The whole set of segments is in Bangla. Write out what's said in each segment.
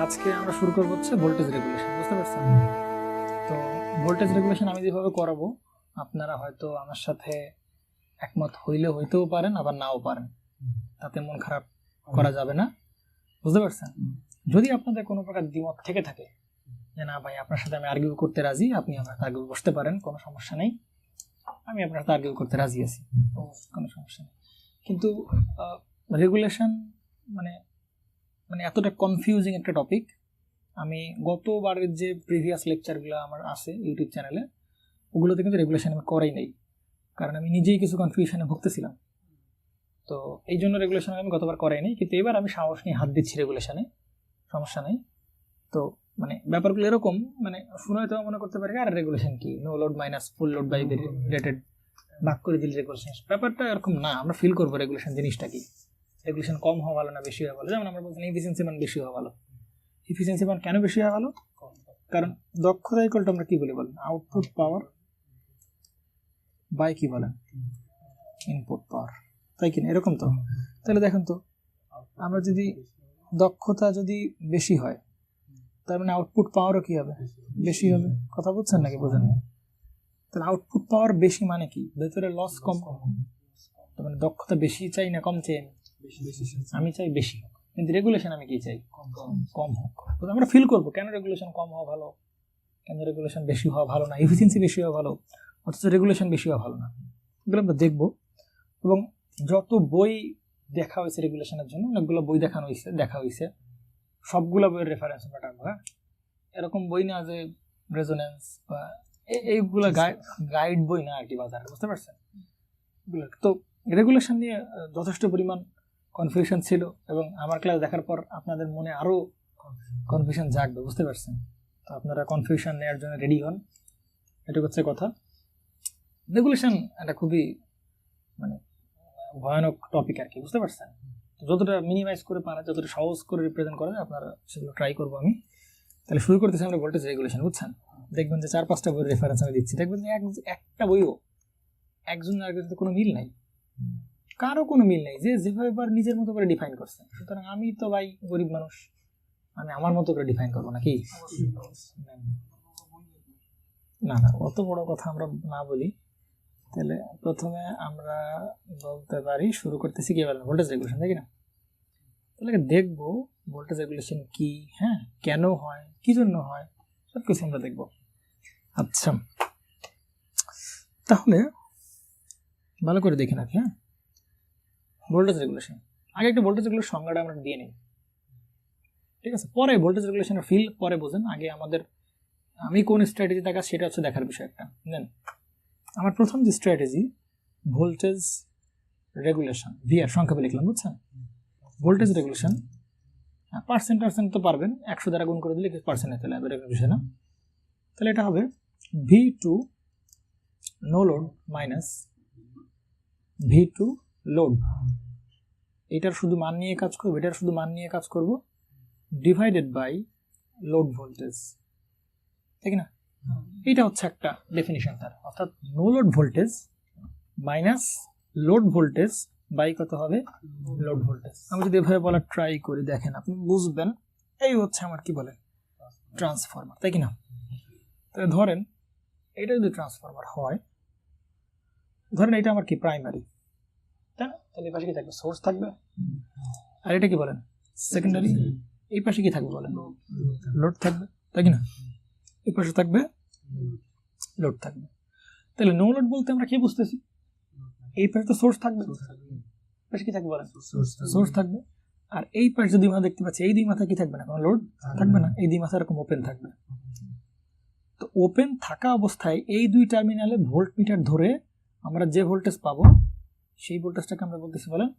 আজকে আমরা শুরু করব হচ্ছে ভোল্টেজ রেগুলেশন, বুঝতে পারছেন? তো ভোল্টেজ রেগুলেশন আমি যেভাবে করাবো আপনারা হয়তো আমার সাথে একমত হইতেও পারেন, আবার নাও পারেন, তাতে মন খারাপ করা যাবে না, বুঝতে পারছেন? যদি আপনাদের কোনো প্রকার দ্বিমত থেকে থাকে যে না ভাই আপনার সাথে আমি আর্গিউ করতে রাজি, আপনি আমার সাথে আর্গিউ বসতে পারেন, কোনো সমস্যা নেই, আমি আপনার সাথে আর্গিউ করতে রাজি আছি, কোনো সমস্যা নেই। কিন্তু রেগুলেশন মানে মানে এতটা কনফিউজিং একটা টপিক, আমি গতবারের যে প্রিভিয়াস লেকচারগুলো আমার আছে ইউটিউব চ্যানেলে, ওগুলোতে কিন্তু রেগুলেশন আমি করাই নাই, কারণ আমি নিজেই কিছু কনফিউশনে ভুগতেছিলাম। তো এই জন্য রেগুলেশন আমি গতবার করাই নাই, কিন্তু এবার আমি সাহস নিয়ে হাত দিচ্ছি রেগুলেশনে, সমস্যা নেই। তো মানে ব্যাপারগুলো এরকম, মানে শুনে তো মনে করতে পারি আর রেগুলেশন কি, no load minus full load by rated ভাগ করে দিলে রেগুলেশন, ব্যাপারটা এরকম না। আমরা ফিল করবো রেগুলেশন জিনিসটা কি, রেগুলেশন কম হওয়া ভালো না বেশি হওয়া ভালো। যেমন আমরা বলছি এফিসিয়েন্সি মান বেশি হওয়া ভালো। এফিসিয়েন্সি মান কেন বেশি হওয়া ভালো? কারণ দক্ষতা ইকুয়াল টু আমরা কি বলি বলেন, আউটপুট পাওয়ার বাই কি বলেন, ইনপুট পাওয়ার, তাই কিনা? এরকম তো। তাহলে দেখেন তো, আমরা যদি দক্ষতা যদি বেশি হয় তার মানে আউটপুট পাওয়ারও কি হবে, বেশি হবে। কথা বুঝছেন নাকি বোঝেন না? তাহলে আউটপুট পাওয়ার বেশি মানে কি, ভেতরে লস কম। তার মানে দক্ষতা বেশি চাই না কম চাই? আমি চাই বেশি হোক, কিন্তু রেগুলেশন আমি কি চাই, কম হোক। তো আমরা ফিল করবো কেন রেগুলেশন কম হওয়া ভালো, কেন রেগুলেশন বেশি হওয়া ভালো না, এফিসিয়েন্সি বেশি হওয়া ভালো অথচ রেগুলেশন বেশি হওয়া ভালো না, এগুলো আমরা দেখবো। এবং যত বই দেখা হয়েছে রেগুলেশনের জন্য, অনেকগুলো বই দেখা হয়েছে, সবগুলো বইয়ের রেফারেন্স আমরা টানবো। হ্যাঁ, এরকম বই না যে রেজোনেন্স বা এইগুলো গাইড বই না আর কি বাজারে, বুঝতে পারছেন? তো রেগুলেশন নিয়ে যথেষ্ট পরিমাণ কনফিউশন ছিল, এবং আমার ক্লাস দেখার পর আপনাদের মনে আরো কনফিউশন জাগবে, বুঝতে পারছেন? তো আপনারা কনফিউশন নেওয়ার জন্য রেডি হন, এটা হচ্ছে কথা। রেগুলেশন একটা খুবই মানে ভয়ানক টপিক আর কি, বুঝতে পারছেন? তো যতটা মিনিমাইজ করে পারা, যতটা সহজ করে রিপ্রেজেন্ট করা যায় আপনারা সেগুলো ট্রাই করবো আমি। তাহলে শুরু করতেছি আমরা ভোল্টেজ রেগুলেশন, বুঝছেন? দেখবেন যে 4-5টা বইয়ের রেফারেন্স আমি দিচ্ছি, দেখবেন যে একটা বইও একজন আরেকজনের সাথে কোনো মিল নাই, কারো কোনো মিল নেই, যে যেভাবে নিজের মতো করে ডিফাইন করছে। সুতরাং আমি তো ভাই গরিব মানুষ, আমি আমার মতো করে ডিফাইন করবো নাকি? না না, অত বড় কথা আমরা না বলি। তাহলে প্রথমে আমরা বলতে পারি, শুরু করতেছি কি বলেন, ভোল্টেজ রেগুলেশন, দেখি না? তাহলে দেখবো ভোল্টেজ রেগুলেশন কি, হ্যাঁ, কেন হয়, কি জন্য হয়, সব কিছু আমরা দেখবো। আচ্ছা, তাহলে ভালো করে দেখি নাকি। হ্যাঁ, ভোল্টেজ রেগুলেশন, আগে একটা ভোল্টেজ রেগুলেশন সংজ্ঞাটা আমরা দিয়ে নিই, ঠিক আছে? পরে ভোল্টেজ রেগুলেশনের ফিল পরে বোঝেন, আগে আমাদের আমি কোন স্ট্র্যাটেজি দেখা সেটা হচ্ছে দেখার বিষয় একটা। দেন আমার প্রথম যে স্ট্র্যাটেজি, ভোল্টেজ রেগুলেশন, ভিআর সংক্ষেপে লিখলাম, বুঝছেন? ভোল্টেজ রেগুলেশন, পার্সেন্ট তো পারবেন, 100 দ্বারা গুণ করে দিলে পার্সেন্টে চলে যাবে, এরকম বিষয় না। তাহলে এটা হবে V2 no load minus V2 load, এটার শুধু মান নিয়ে কাজ করবো, এটার শুধু মান নিয়ে কাজ করব, ডিভাইডেড বাই লোড ভোল্টেজ, ঠিক না? এটা হচ্ছে একটা ডেফিনিশন তার, অর্থাৎ no load voltage minus load voltage by কত হবে, লোড ভোল্টেজ। আমি যদি এভাবে বলার ট্রাই করি, দেখেন আপনি বুঝবেন, এই হচ্ছে আমার কি বলে ট্রান্সফরমার, তাই কিনা? তাহলে ধরেন এটা যদি ট্রান্সফরমার হয়, ধরেন এটা আমার কি প্রাইমারি, তাই না? তাহলে এই পাশে কি থাকবে, সোর্স থাকবে, আর এটা কি বলেন সেকেন্ডারি, এই পাশে কি থাকবে বলেন, লোড থাকবে, তাই কিনা? এই পাশে থাকবে লোড থাকবে। তাহলে নো লোড বলতে আমরা কি বুঝতেছি, এই পাশে তো সোর্স থাকবে, পাশে কি থাকবে বলেন, সোর্স থাকবে। আর এই পাশে যে দুই মাথা দেখতে পাচ্ছি, এই দুই মাথা কি থাকবে না, কোনো লোড থাকবে না, এই দুই মাথা এরকম ওপেন থাকবে। তো ওপেন থাকা অবস্থায় এই দুই টার্মিনালে ভোল্ট মিটার ধরে আমরা যে ভোল্টেজ পাবো, সেই ভোল্টেজটাকে আমরা বলতেছি বলেন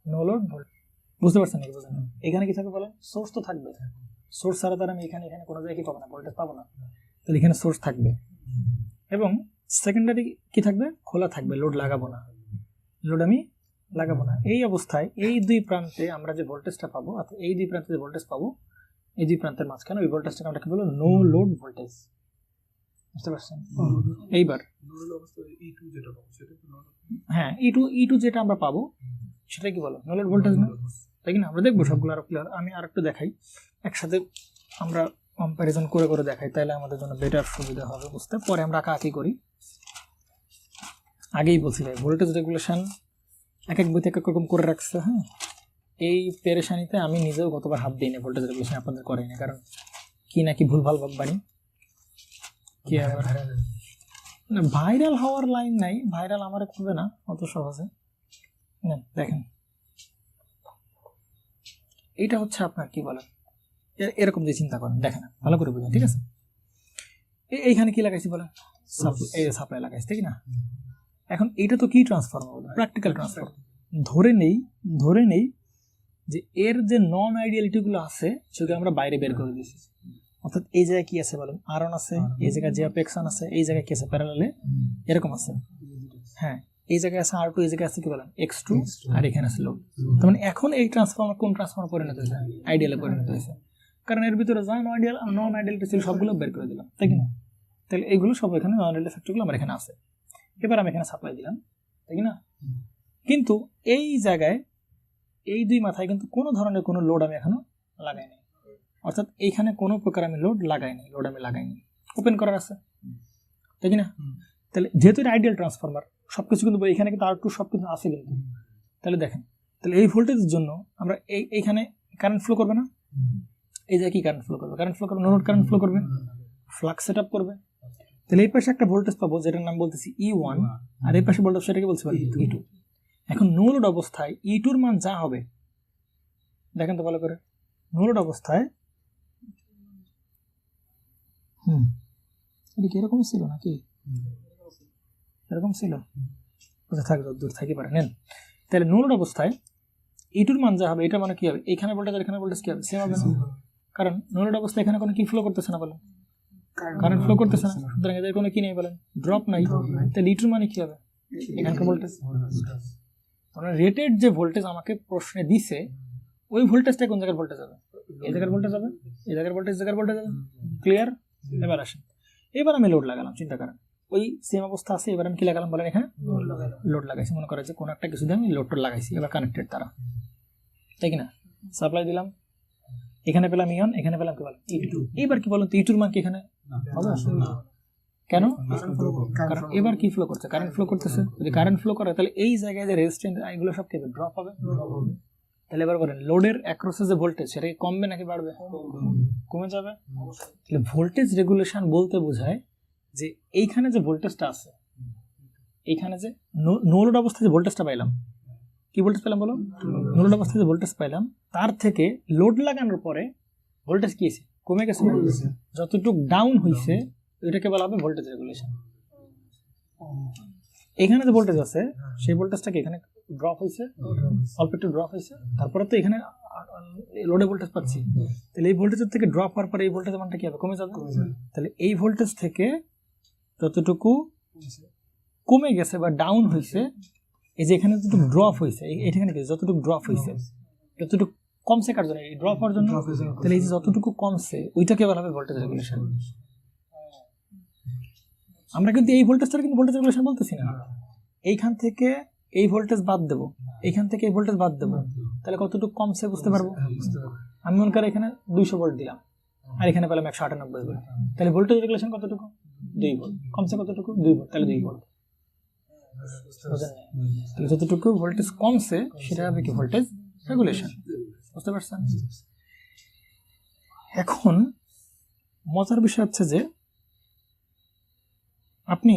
নো লোড ভোল্টেজ। বুঝতে পারছেন নাকি? বুঝলেন? এখানে কি থাকবে বলেন, সোর্স তো থাকবে, সোর্স ছাড়া তার আমি এখানে কোনো জায়গায় কি পাবো না, ভোল্টেজ পাবো না। তাহলে এখানে সোর্স থাকবে, এবং সেকেন্ডারি কি থাকবে, খোলা থাকবে, লোড লাগাবো না, লোড আমি লাগাবো না। এই অবস্থায় এই দুই প্রান্তে আমরা যে ভোল্টেজটা পাবো, অর্থাৎ এই দুই প্রান্তে যে ভোল্টেজ পাবো, এই দুই প্রান্তের মাঝখানে ওই ভোল্টেজটাকে আমরা কি বলবো, নো লোড ভোল্টেজ। বুঝতে পারছেন? এইবার হ্যাঁ, E2 যেটা আমরা পাবো সেটা কি বলো, নো লোড ভোল্টেজ না, তাই না? আমরা দেখবো সবগুলো আরো ক্লিয়ার। আমি আর একটু দেখাই, একসাথে আমরা কম্প্যারিজন করে করে দেখাই, তাহলে আমাদের জন্য বেটার সুবিধা হবে বুঝতে। পরে আমরা আঁকাআঁকি করি। আগেই বলছি ভাই, ভোল্টেজ রেগুলেশন এক এক বইতে এক এক রকম করে রাখছে। হ্যাঁ, এই পেরেশানিতে আমি নিজেও গতবার হাত দিই না, ভোল্টেজ রেগুলেশন আপনাদের করাই না, কারণ কি নাকি ভুলভাল বানি কি আবার না, ভাইরাল হওয়ার লাইন নাই, ভাইরাল আমার করবে না অত সহজে। দেখেন এইটা হচ্ছে আপনার কি বলেন, এরকম যে চিন্তা করেন, দেখেন ভালো করে বুঝেন, ঠিক আছে। এইখানে কি লাগাইছি বলেন, সাপ্লাই লাগাইছি, ঠিক না। এখন এইটা তো কি ট্রান্সফর্মার, প্র্যাকটিক্যাল ট্রান্সফর্মার। ধরে নেই যে এর যে নন আইডিয়ালিটিগুলো আছে সেগুলো আমরা বাইরে বের করে দিয়েছি। অর্থাৎ এই জায়গায় কি আছে বলেন, R1 আছে, এই জায়গায় J(X1) আছে, এই জায়গায় কি আছে প্যারালালে এরকম আছে। হ্যাঁ, এই জায়গায় আছে R2, এই জায়গায় আছে কি বলেন X2, আর এখানে আছে লোড। তার মানে এখন এই ট্রান্সফর্মার কোন ট্রান্সফর্মার পরিণত হয়েছে, আইডিয়ালে পরিণত হয়েছে, কারণ এর ভিতরে যা নন আইডিয়ালিটি ছিল সবগুলো বের করে দিলাম, তাই কি না। তাহলে এইগুলো সব এখানে নন আইডিয়াল ফ্যাক্টরগুলো আমার এখানে আছে। এবার আমি এখানে সাপ্লাই দিলাম, তাই কি না। কিন্তু এই জায়গায় এই দুই মাথায় কিন্তু কোনো ধরনের কোনো লোড আমি এখনো লাগাইনি, অর্থাৎ এইখানে কোনো প্রকার আমি লোড লাগাইনি, ওপেন করার আছে, তাই কি না। তাহলে যেহেতু এটা আইডিয়াল ট্রান্সফরমার, সবকিছু কিন্তু এখানে কিন্তু R2 সবকিছু আছে কিন্তু। তাহলে দেখেন, তাহলে এই ভোল্টেজের জন্য আমরা এইখানে কারেন্ট ফ্লো করবে না, এই জায়গায় কি কারেন্ট ফ্লো করবে, নো লোড কারেন্ট ফ্লো করবে, ফ্লাক্স সেট আপ করবে। তাহলে এই পাশে একটা ভোল্টেজ পাবো যেটার নাম বলতেছি E1, আর এই পাশে ভোল্টেজ সেটাকে বলছি E2। এখন নো লোড অবস্থায় E2 এর মান যা হবে, দেখেন তো ভালো করে, নো লোড অবস্থায় এটা কি এরকম ছিল নাকি, এরকম ছিল, থাক দূর থাকি পারে নেন। তাহলে নো লোড অবস্থায় E2 এর মান যা হবে, এটা মানে কি হবে, এখানে ভোল্টেজ আর এখানে ভোল্টেজ কি হবে, সেম হবে না, কারণ নো লোড অবস্থায় এখানে কোনো কি ফ্লো করতেছে না বলেন, কারেন্ট ফ্লো করতেছে না, সুতরাং এদের কোনো কি নেই বলেন, ড্রপ নাই। তাহলে E2 মানে কি হবে, এখানকার ভোল্টেজ, মানে রেটেড যে ভোল্টেজ আমাকে প্রশ্নে দিছে ওই ভোল্টেজটা কোন জায়গার ভোল্টেজ হবে, এই জায়গার ভোল্টেজ হবে, এই জায়গার ভোল্টেজ হবে। ক্লিয়ার। এবার আসেন, এবার আমি লোড লাগালাম, চিন্তা করেন ওই সেম অবস্থা আছে, এবার আমি কি লাগালাম বলেন, এখানে লোড লাগাইছি, মনে করে যে কোনো একটা কিছু দিয়ে আমি লোডটা লাগাইছি, এবার কানেক্টেড তারা, তাই কিনা। সাপ্লাই দিলাম, এখানে পেলাম ইয়ন, এখানে পেলাম কি বলেন E2। এবার কি বলেন তো E2 এর মান কি এখানে হবে, কেন, কারণ এবার কি ফ্লো করছে, কারেন্ট ফ্লো করতেছে। যদি কারেন্ট ফ্লো করে তাহলে এই জায়গায় যে রেজিস্ট্যান্স এগুলো সব কি ড্রপ হবে। তাহলে এবার বলেন লোডের অ্যাক্রসে যে ভোল্টেজ সেটা কি কমবে নাকি বাড়বে, কমে যাবে। তাহলে ভোল্টেজ রেগুলেশন বলতে বোঝায় যে এইখানে যে ভোল্টেজটা আছে, এইখানে যে নো লোড অবস্থায় যে ভোল্টেজটা পাইলাম, কি ভোল্টেজ পেলাম বলো, নো লোড অবস্থায় যে ভোল্টেজ পাইলাম তার থেকে লোড লাগানোর পরে ভোল্টেজ কি হয়েছে, কমে গেছে, যতটুকু ডাউন হয়েছে এটাকে বলা হবে ভোল্টেজ রেগুলেশন। এখানে যে ভোল্টেজ আছে সেই ভোল্টেজটাকে এখানে ড্রপ হয়েছে, অল্প একটু ড্রপ হয়েছে, তারপরে তো এখানে লোডে ভোল্টেজ পাচ্ছি, তাহলে এই ভোল্টেজের থেকে ড্রপ হওয়ার পরে এই ভোল্টেজের মানটা কি হবে, কমে যাবে। তাহলে এই ভোল্টেজ থেকে যতটুকু কমে গেছে বা ডাউন হয়েছে, এই যে এখানে যতটুকু ড্রপ হয়েছে, এখানে যতটুকু ড্রপ হয়েছে, যতটুকু কমছে কার জন্য, এই ড্রপ হওয়ার জন্য। তাহলে এই যে যতটুকু কমছে ওইটাকে বলা হবে ভোল্টেজ রেগুলেশন। আমরা কিন্তু এই ভোল্টেজটা কিন্তু ভোল্টেজ রেগুলেশন বলতেছি না, এইখান থেকে এই ভোল্টেজ বাদ দেবো, এইখান থেকে এই ভোল্টেজ বাদ দেবো, তাহলে কতটুকু কমছে বুঝতে পারবো। আমি মনে করি এখানে 200 ভোল্ট দিলাম আর এখানে পেলাম 198 ভোল্ট, তাহলে ভোল্টেজ রেগুলেশন কতটুকু, 2 ভোল্ট, কমছে কতটুকু, 2 ভোল্ট, তাহলে 2 ভোল্ট। তাহলে যতটুকু ভোল্টেজ কমছে সেটা হবে কি ভোল্টেজ রেগুলেশন, বুঝতে পারছেন। এখন মজার বিষয় হচ্ছে যে আপনি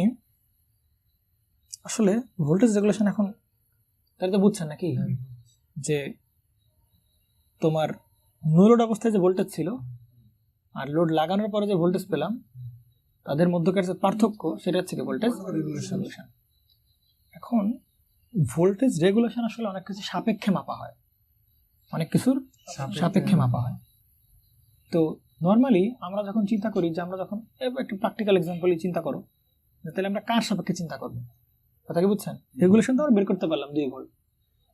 আসলে ভোল্টেজ রেগুলেশন এখন তাই তো বুঝছেন নাকি, যে তোমার নো লোড অবস্থায় যে ভোল্টেজ ছিল আর লোড লাগানোর পরে যে ভোল্টেজ পেলাম তাদের মধ্যকার যে পার্থক্য সেটা হচ্ছে কি ভোল্টেজ রেগুলেশন। এখন ভোল্টেজ রেগুলেশন আসলে অনেক কিছু সাপেক্ষে মাপা হয়, অনেক কিছুর সাপেক্ষে মাপা হয়। তো নর্মালি আমরা যখন চিন্তা করি যে আমরা যখন একটু প্র্যাকটিক্যাল এক্সাম্পলই চিন্তা করো, তাহলে আমরা কার সাপেক্ষে চিন্তা করবো, কথা কি বুঝছেন। রেগুলেশন তো আমরা বের করতে পারলাম 2 ভোল্ট,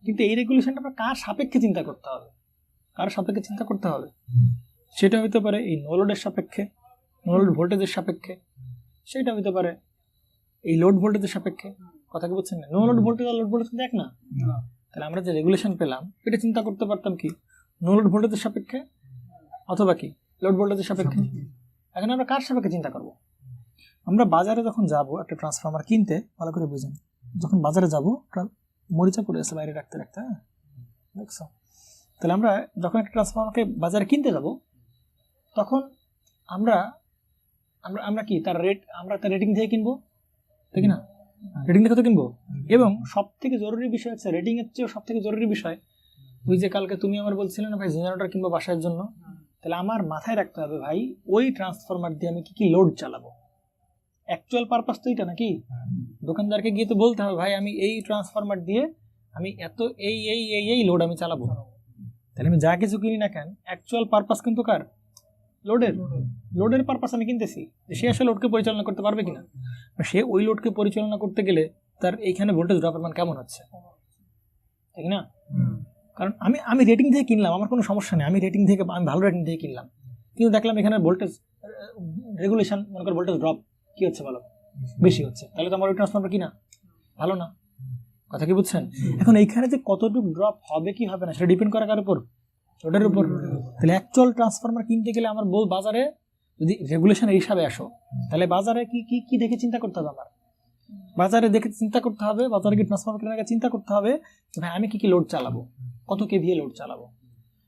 কিন্তু এই রেগুলেশনটা আমরা কার সাপেক্ষে চিন্তা করতে হবে, কার সাপেক্ষে চিন্তা করতে হবে, সেটা হইতে পারে এই নো লোডের সাপেক্ষে, নো লোড ভোল্টেজের সাপেক্ষে, সেটা হইতে পারে এই লোড ভোল্টেজের সাপেক্ষে, কথা কি বুঝছেন না। নো লোড ভোল্টেজ আর লোড ভোল্টেজ দেখ না, তাহলে আমরা যে রেগুলেশন পেলাম এটা চিন্তা করতে পারতাম কি নো লোড ভোল্টেজের সাপেক্ষে অথবা কি লোড ভোল্টেজের সাপেক্ষে। এখন আমরা কার সাপেক্ষে চিন্তা করব? আমরা বাজারে যখন যাব একটা ট্রান্সফরমার কিনতে, ভালো করে বুঝেন, যখন বাজারে যাব মরিচা পড়ে আছে বাইরে রাখতে রাখতে, হ্যাঁ দেখছো? তাহলে আমরা যখন একটা ট্রান্সফরমারকে বাজারে কিনতে যাব তখন আমরা আমরা আমরা কি তার রেটিং থেকে কিনবো, ঠিক না? রেটিং দেখে তো কিনবো। এবং সব থেকে জরুরি বিষয় হচ্ছে, রেটিং এর চেয়েও সব থেকে জরুরি বিষয়, ওই যে কালকে তুমি আমার বলছিলে না ভাই জেনারেটর কিনবো বাসার জন্য, তাহলে আমার মাথায় রাখতে হবে ভাই ওই ট্রান্সফরমার দিয়ে আমি কি কি লোড চালাবো। অ্যাকচুয়াল পারপাস তো এটা নাকি? দোকানদারকে গিয়ে তো বলতে হবে ভাই আমি এই ট্রান্সফরমার দিয়ে আমি এত এই এই এই এই লোড আমি চালাবো। তাহলে আমি যা কিছু কিনি না কেন, অ্যাকচুয়াল পারপাস কিন্তু কার? লোডের পারপাস আমি কিনতেছি। সে আসলে লোডকে পরিচালনা করতে পারবে কিনা, সে ওই লোডকে পরিচালনা করতে গেলে তার এইখানে ভোল্টেজ ড্রপের মান কেমন হচ্ছে, ঠিক না? কারণ আমি রেটিং থেকে কিনলাম, আমার কোনো সমস্যা নেই, আমি ভালো রেটিং থেকে কিনলাম, কিন্তু দেখলাম এখানে ভোল্টেজ রেগুলেশন, মনে কর ভোল্টেজ ড্রপ কি হচ্ছে বলো, বেশি হচ্ছে, তাহলে তো আমার ওই ট্রান্সফরমার কিনা ভালো না। কথা কি বুঝছেন? এখন এইখানে যে কতটুকু ড্রপ হবে কি হবে না সেটা ডিপেন্ড করে কার উপর? ওটার উপর। তাহলে অ্যাকচুয়াল ট্রান্সফরমার কিনতে গেলে আমার বাজারে যদি রেগুলেশনের হিসাবে আসো, তাহলে বাজারে কি কি কি দেখে চিন্তা করতে হবে? আমার বাজারে দেখে চিন্তা করতে হবে, বাজারে কি ট্রান্সফরমার কেনার আগে চিন্তা করতে হবে ভাই আমি কি কি লোড চালাবো, কত কেভিএ লোড চালাবো,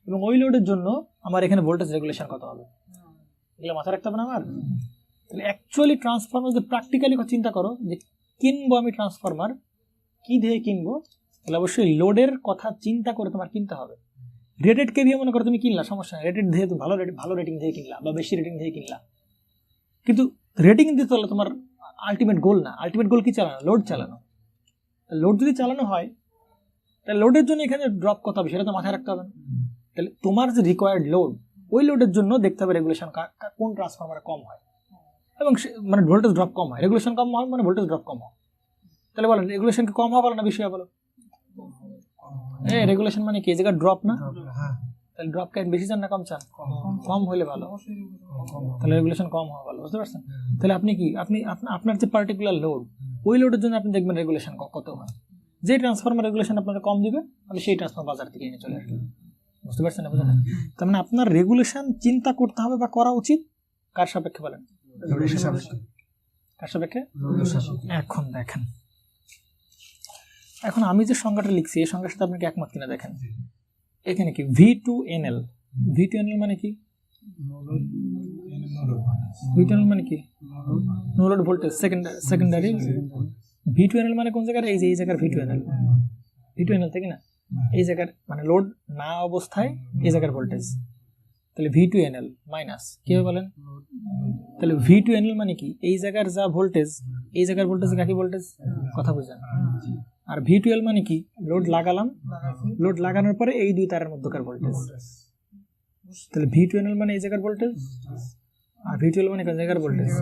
এবং ওই লোডের জন্য আমার এখানে ভোল্টেজ রেগুলেশন কত হবে, এগুলো মাথায় রাখতে হবে না আমার। তাহলে অ্যাকচুয়ালি ট্রান্সফরমার যদি প্র্যাকটিক্যালি চিন্তা করো যে কিনবো আমি ট্রান্সফরমার, কি দিয়ে কিনবো, তাহলে অবশ্যই লোডের কথা চিন্তা করে তোমার কিনতে হবে। রেটেড কেভিএ মনে করো তুমি কিনলা, সমস্যা নেই, রেটেড দিয়ে ভালো রেটিং দিয়ে কিনলা বা বেশি রেটিং দিয়ে কিনলা, কিন্তু রেটিং দিতে হলে তোমার আলটিমেট গোল না। আলটিমেট গোল কি চালানো? লোড চালানো। লোড যদি চালানো হয় তাহলে লোডের জন্য এখানে ড্রপ কত হবে সেটা তো মাথায় রাখতে হবে। তাহলে তোমার যে রিকোয়ার্ড লোড, ওই লোডের জন্য দেখতে হবে রেগুলেশন কোন ট্রান্সফরমারে কম হয় এবং মানে ভোল্টেজ ড্রপ কম হয়। রেগুলেশন কম হয় মানে ভোল্টেজ ড্রপ কম হয়। তাহলে বলেন রেগুলেশন কি কম হয় বলো না বেশি হয় বলো? রেগুলেশন মানে কি? এই জায়গায় ড্রপ না, তাহলে ড্রপ কে বেশি চান না কম চান? কম হলে ভালো, তাহলে রেগুলেশন কম হওয়া ভালো। বুঝতে পারছেন? তাহলে আপনি কি আপনার যে পার্টিকুলার লোড, ওই লোডের জন্য আপনি দেখবেন রেগুলেশন কত হয়। যে ট্রান্সফরমার রেগুলেশন আপনাকে কম দিবে আমি সেই ট্রান্সফরমার বাজার থেকে এনে চলে আসবে। বুঝতে পারছেন না? বুঝলেন? তার মানে আপনার রেগুলেশন চিন্তা করতে হবে বা করা উচিত কার সাপেক্ষে বলেন? কার সাপেক্ষে? এখন দেখেন, এখন আমি যে সংজ্ঞাটা লিখছি এই সংজ্ঞার সাথে আপনি কি একমত কিনা দেখেন। এখানে কি V2NL, V2NL মানে কি? V2NL মানে কি? No load voltage secondary. V2NL মানে কোন জায়গার? এই যে এই জায়গার V2NL থেকে না, এই জায়গার মানে লোড না অবস্থায় এই জায়গার ভোল্টেজ, তাহলে V2NL মাইনাস কি হবে বলেন? তাহলে V2NL মানে কি? এই জায়গার যা ভোল্টেজ, এই জায়গার ভোল্টেজ একই ভোল্টেজ, কথা বুঝেন? আর V2L মানে কি? লোড লাগালাম, লোড লাগানোর পরে এই দুই তারের মধ্যকার ভোল্টেজ, তাহলে V2NL মানে এই জায়গার ভোল্টেজ আর V2L মানে কোন জায়গার ভোল্টেজ।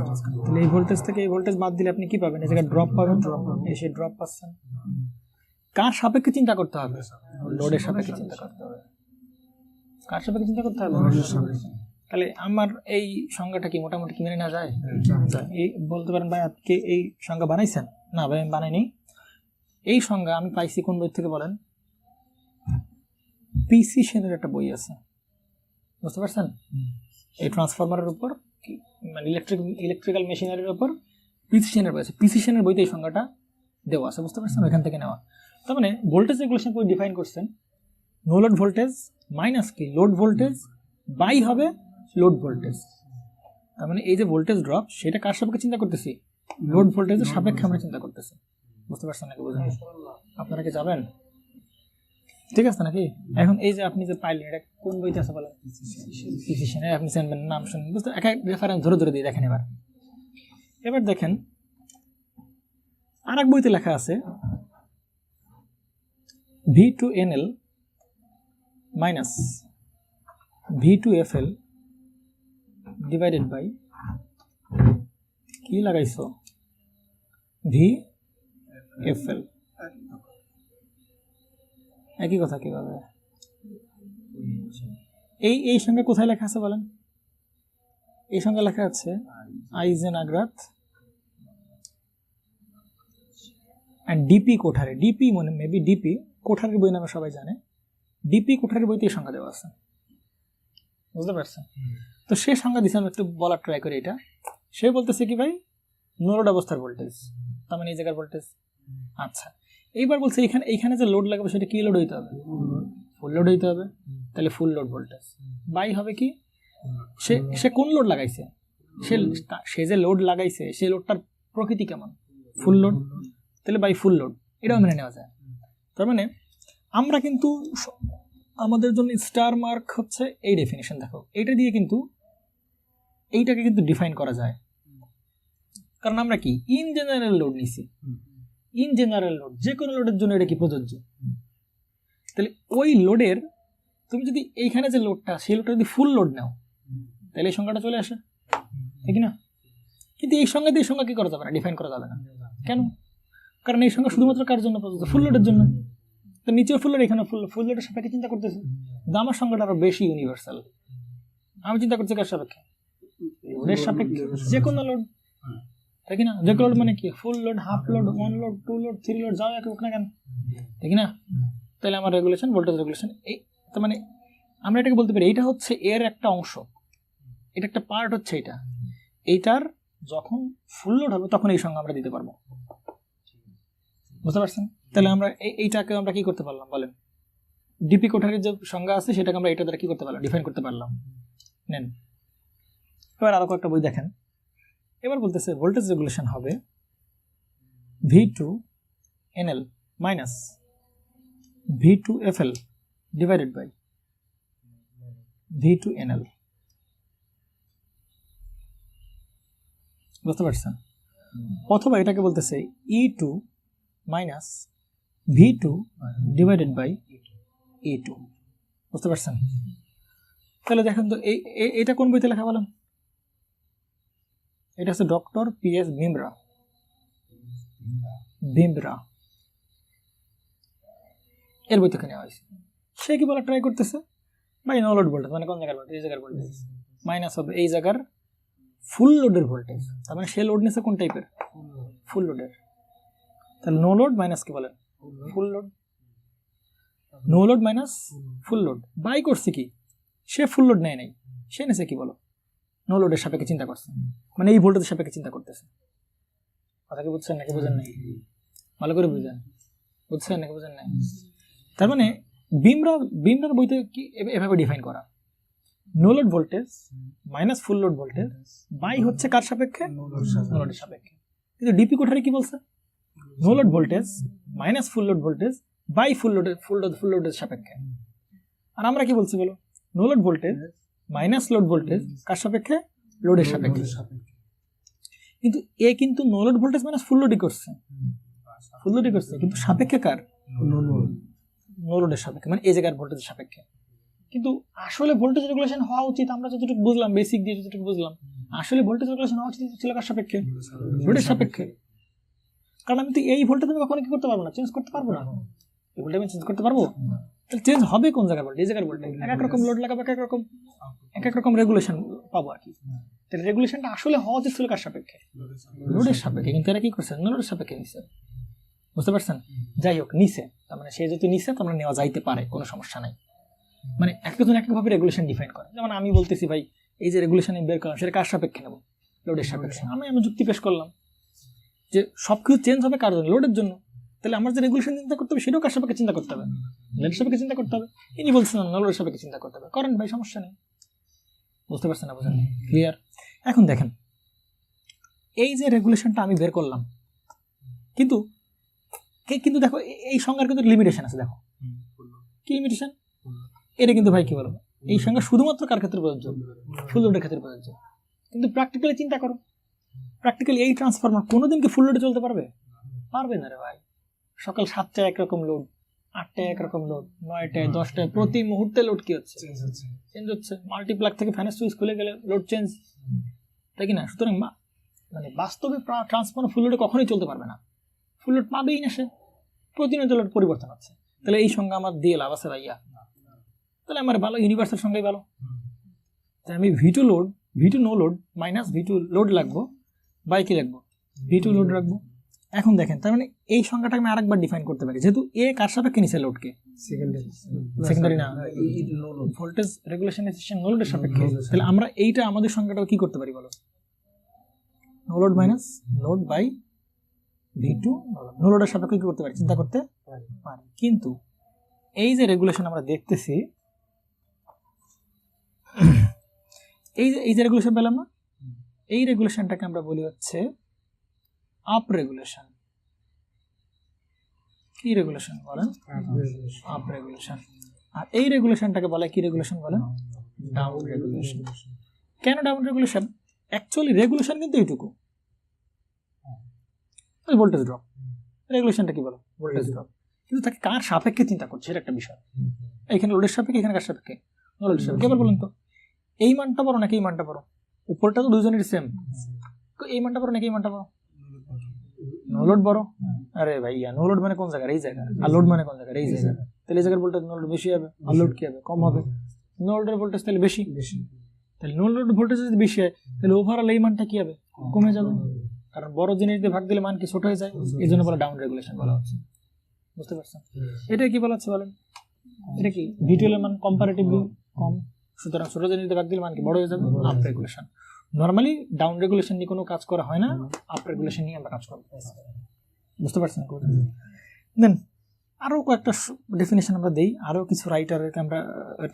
তাহলে এই ভোল্টেজ থেকে এই ভোল্টেজ বাদ দিলে আপনি কি পাবেন? এই জায়গায় ড্রপ পাবেন, এই সেই ড্রপ পাচ্ছেন। কার সাপেক্ষে চিন্তা করতে হবে? লোডের সাপেক্ষে চিন্তা করতে হবে। কার সাপেক্ষে চিন্তা করতে হবে? তাহলে আমার এই সংজ্ঞাটা কি মোটামুটি কি মেনে নেওয়া যায়? এই বলতে পারেন ভাই আপনি এই সংজ্ঞা বানাইছেন? না ভাই আমি বানাইনি। এই সংজ্ঞা আমি পাইছি কোন বই থেকে বলেন? পিসি সেনের একটা বই আছে, বুঝতে পারছেন? এই ট্রান্সফরমারের উপর মানে ইলেকট্রিক্যাল মেশিনারির উপর পিসি সেনের বই আছে। পিসি সেনের বইতে এই সংজ্ঞাটা দেওয়া আছে, বুঝতে পারছেন? এখান থেকে নেওয়া। তার মানে ভোল্টেজ রেগুলেশন করে ডিফাইন করছেন নো লোড ভোল্টেজ মাইনাস কি লোড ভোল্টেজ বাই হবে লোড ভোল্টেজ। তার মানে এই যে ভোল্টেজ ড্রপ সেটা কার সাপেক্ষে চিন্তা করতেছি? লোড ভোল্টেজের সাপেক্ষে আমরা চিন্তা করতেছি। বুঝতে পারছেন নাকি? বুঝলেন? আপনারা কি যাবেন? ঠিক আছে নাকি? এখন এই যে আপনি যে পাইলেন এটা কোন বইতে আছে বলেন? পিসি সেনের। আপনি জানবেন নাম শুনেন, বুঝতে এক এক রেফারেন্স ধরে ধরে দিয়ে দেখেন। এবার দেখেন আর এক বইতে লেখা আছে V2NL minus V2FL divided by কি লাগাইছো? VFL। একই কথা কিভাবে? এই সংখ্যা কোথায় লেখা আছে বলেন? এই সংখ্যা লেখা আছে আইজেনআগ্রাথ এন্ড ডিপি কোঠারি। ডিপি মানে মেবি ডিপি কোঠারির বই নামে সবাই জানে। ডিপি কোঠারির বইতে এই সংখ্যা দেওয়া আছে। বুঝতে পারছেন? তো সে সংজ্ঞা দিচ্ছে, আমি একটু বলার ট্রাই করি। এটা সে বলতেছে কি ভাই, নো লোড অবস্থার ভোল্টেজ, তার মানে এই জায়গার ভোল্টেজ। আচ্ছা, এইবার বলছে এইখানে যে লোড লাগাবে সেটা কি লোড হইতে হবে? ফুল লোড হইতে হবে। তাহলে ফুল লোড ভোল্টেজ বাই হবে কি, সে কোন লোড লাগাইছে, সে যে লোড লাগাইছে সেই লোডটার প্রকৃতি কেমন, ফুল লোড, তাহলে বাই ফুল লোড, এটাও মেনে নেওয়া যায়। তার মানে আমরা কিন্তু আমাদের জন্য স্টার মার্ক হচ্ছে এই ডেফিনিশন। দেখো এইটা দিয়ে কিন্তু এইটাকে কিন্তু ডিফাইন করা যায়, কারণ আমরা কি ইন জেনারেল লোড নিছি। ইন জেনারেল লোড, যে কোনো লোডের জন্য এটা কি প্রযোজ্য। তাহলে ওই লোডের তুমি যদি এইখানে যে লোডটা, সেই লোডটা যদি ফুল লোড নাও, তাহলে এই সংখ্যাটা চলে আসে, ঠিক না? কিন্তু এই সংখ্যা দিয়ে সংখ্যা কি করা যাবে না, ডিফাইন করা যাবে না। কেন? কারণ এই সংখ্যা শুধুমাত্র কার জন্য প্রযোজ্য? ফুল লোডের জন্য। তো নিচেও ফুল লোড, এখানে ফুল লোডের সাপেক্ষে চিন্তা করতেছে, কিন্তু আমার সংখ্যাটা আরো বেশি ইউনিভার্সাল। আমি চিন্তা করছি কার সাপেক্ষে? লোডের সাপেক্ষে, যে কোনো লোড, ঠিক না? যে কোনো লোড মানে কি, full load, half load, 1 load, 2 load, 3 load, যাও এক হোক না কেন, ঠিক না? তাহলে আমার রেগুলেশন, ভোল্টেজ রেগুলেশন, এই তার মানে আমরা এটাকে বলতে পারি এইটা হচ্ছে এর একটা অংশ, এটা একটা পার্ট হচ্ছে এটা। এইটার যখন ফুল লোড হবে তখন এই সংজ্ঞা আমরা দিতে পারবো, বুঝতে পারছেন? তাহলে আমরা এইটাকে আমরা কি করতে পারলাম বলেন, ডিপি কোঠারির যে সংজ্ঞা আছে সেটাকে আমরা এটা দ্বারা কি করতে পারলাম, ডিফাইন করতে পারলাম। নেন এবার আরো কয়েকটা বই দেখেন। এবার বলতেছে ভোল্টেজ রেগুলেশন হবে V2NL minus V2FL divided by V2NL। বুঝতে পারছেন? অথবা এটাকে বলতেছে E2 minus V2 divided by E2। বুঝতে পারছেন? তাহলে দেখেন তো এটা কোন বইতে লেখা বলেন? এটা হচ্ছে ডক্টর PS বিমরা এর বই থেকে নেওয়া হয়েছে। সে কি বলা ট্রাই করতেছে, ভাই নো লোড ভোল্টেজ মানে কোন জায়গার ভোল্টেজ, এই জায়গার ভোল্টেজ মাইনাস হবে এই জায়গার ফুল লোডের ভোল্টেজ। তার মানে সে লোড নিছে কোন টাইপের, ফুল লোডের। তাহলে নো লোড মাইনাস কি বলেন, full load. No load minus full load by করছে কি, সে ফুল লোড নেয় নাই, সে নেছে কি বলো, নো লোডের সাপেক্ষে চিন্তা করছে, মানে এই ভোল্টেজের সাপেক্ষে চিন্তা করতেছে। কথা কি বুঝছেন নাকি বুঝেন নাই? ভালো করে বুঝেন, বুঝছেন নাকি বুঝেন নাই? তার মানে বিমরার বইতে কি এভাবে ডিফাইন করা, no load voltage minus full load voltage by হচ্ছে কার সাপেক্ষে, নো লোডের সাপেক্ষে। কিন্তু ডিপি কোঠারি কি বলছে, no load voltage minus full load voltage by full লোডের সাপেক্ষে। আর আমরা কি বলছি বলো, no load voltage minus load voltage কার সাপেক্ষে, লোডের সাপেক্ষে। কিন্তু এ কিন্তু no load voltage minus full লোডই করছে, কিন্তু সাপেক্ষে কার, নো লোডের সাপেক্ষে, মানে এই জায়গার ভোল্টেজের সাপেক্ষে। কিন্তু আসলে ভোল্টেজ রেগুলেশন হওয়া উচিত, আমরা যতটুকু বুঝলাম, বেসিক দিয়ে যতটুকু বুঝলাম, আসলে ভোল্টেজ রেগুলেশন হওয়া উচিত ছিল কার সাপেক্ষে, লোডের সাপেক্ষে। কারণ আমি তো এই ভোল্টেজ আমি কখনো কি করতে পারবো না, চেঞ্জ করতে পারবো না। এই ভোল্টেজ আমি চেঞ্জ করতে পারবো, তাহলে চেঞ্জ হবে কোন জায়গার ভোল্টেজ, এই জায়গার ভোল্টেজ। এক রকম লোড লাগাবো, এক এক রকম রেগুলেশন পাবো আর কি। তাহলে রেগুলেশনটা আসলে হওয়া উচিত ছিল কার সাপেক্ষে, লোডের সাপেক্ষে। কিন্তু এরা কি করছে, লোডের সাপেক্ষে নিছে। বুঝতে পারছেন? যাই হোক নিছে, তার মানে সে যেহেতু নিছে তার মানে নেওয়া যাইতে পারে, কোনো সমস্যা নাই। মানে একজন একভাবে রেগুলেশন ডিফাইন করে। যেমন আমি বলতেছি ভাই এই যে রেগুলেশন বের করলাম সেটা কার সাপেক্ষে নেব, লোডের সাপেক্ষে। আমি যুক্তি পেশ করলাম যে সবকিছু চেঞ্জ হবে কার জন্য, লোডের জন্য। তাহলে আমার যে রেগুলেশন চিন্তা করতে হবে সেটাও কার সাপেক্ষে চিন্তা করতে হবে, লোডের সাপেক্ষে চিন্তা করতে হবে। ইনি বলছেন না, লোডের সাপেক্ষে চিন্তা করতে হবে, করেন ভাই, সমস্যা নেই। বুঝতে পারছেন না, বুঝেন? ক্লিয়ার? এখন দেখেন এই যে রেগুলেশনটা আমি বের করলাম, কিন্তু দেখো এই সংজ্ঞার কিন্তু লিমিটেশন আছে। দেখো কি লিমিটেশন, এটা কিন্তু ভাই কি বলবো, এই সংজ্ঞা শুধুমাত্র কার ক্ষেত্রে প্রযোজ্য, ফুল লোডের ক্ষেত্রে প্রযোজ্য। কিন্তু প্র্যাকটিক্যালি চিন্তা করো, প্র্যাকটিক্যালি এই ট্রান্সফরমার কোনোদিন কি ফুল লোডে চলতে পারবে না রে ভাই। সকাল 7টায় একরকম লোড, 8টায় একরকম লোড, 9টায় 10টায় প্রতি মুহূর্তে লোড কি হচ্ছে, চেঞ্জ হচ্ছে। মাল্টিপ্লাগ থেকে ফ্যানের সুইচ খুলে গেলে লোড চেঞ্জ, তাই কি না? সুতরাং মানে বাস্তবে ট্রান্সফরমার ফুল লোডে কখনোই চলতে পারবে না, ফুল লোড পাবেই না সে, প্রতিনিয়ত লোড পরিবর্তন হচ্ছে। তাহলে এই সংজ্ঞা আমার দিয়ে লাভ আছে ভাইয়া? তাহলে আমার ভালো ইউনিভার্সাল সংজ্ঞাই ভালো। আমি V2 no load minus V2 load লাগবো, বাই কি রাখবো, V2 লোড রাখবো। এখন দেখেন তার মানে এই সংখ্যাটাকে আমি আরেকবার ডিফাইন করতে পারি, যেহেতু এ কার সাপেক্ষে নিচে লোডকে, সেকেন্ডারি না, ভোল্টেজ রেগুলেশন ডিসিশন নো লোডের সাপেক্ষে, তাহলে আমরা এইটা আমাদের সংখ্যাটা কি করতে পারি বলো, no load minus load by V2 no লোডের সাপেক্ষে কি করতে পারি, চিন্তা করতে পারি। কিন্তু এই যে রেগুলেশন আমরা দেখতেছি, এই যে রেগুলেশন পেলাম না, এই রেগুলেশনটাকে আমরা বলি হচ্ছে আপ রেগুলেশন। কি রেগুলেশন বলেন? Up regulation. আর এই রেগুলেশনটাকে বলে কি রেগুলেশন বলেন? Down regulation. কেন ডাউন রেগুলেশন? অ্যাকচুয়ালি রেগুলেশন কিন্তু এইটুকু, ভোল্টেজ ড্রপ। রেগুলেশনটা কি বলো? Voltage drop. কিন্তু তাকে কার সাপেক্ষে চিন্তা করছে এটা একটা বিষয়। এখানে লোডের সাপেক্ষে, এখানে কার সাপেক্ষে? লোডের সাপেক্ষে। এবার বলুন তো এই মানটা বড় নাকি এই মানটা বড়? উপরটা তো দুজনের সেম, এই মানটা বড় নাকি এই মানটা বড়? নো লোড বড়। আরে ভাইয়া নো লোড মানে কোন জায়গায়? এই জায়গা। আর লোড মানে কোন জায়গায়? এই জায়গা। তাহলে এই জায়গার ভোল্টেজ নো লোড বেশি হবে, আর লোড কি হবে? কম হবে। নো লোডের ভোল্টেজ তাহলে বেশি, তাহলে নো লোড ভোল্টেজ যদি বেশি হয় তাহলে ওভারঅল এই মানটা কি হবে? কমে যাবে, কারণ বড় জিনিস দিয়ে ভাগ দিলে মান কি ছোট হয়ে যায়। এই জন্য বলা ডাউন রেগুলেশন বলা হচ্ছে। বুঝতে পারছেন? এটা কি বলা হচ্ছে বলেন? এটা কি V2 এর মান কম্পারেটিভলি কম, সুতরাং ছোট জিনিস দিয়ে ভাগ দিলে মান কি বড় হয়ে যাবে। Up regulation. Normally down regulation নিয়ে কোনো কাজ করা হয় না, আপ রেগুলেশন নিয়ে আমরা কাজ করব। বুঝতে পারছেন? দেন আরও কয়েকটা ডেফিনেশন আমরা দেই, আরও কিছু রাইটারকে আমরা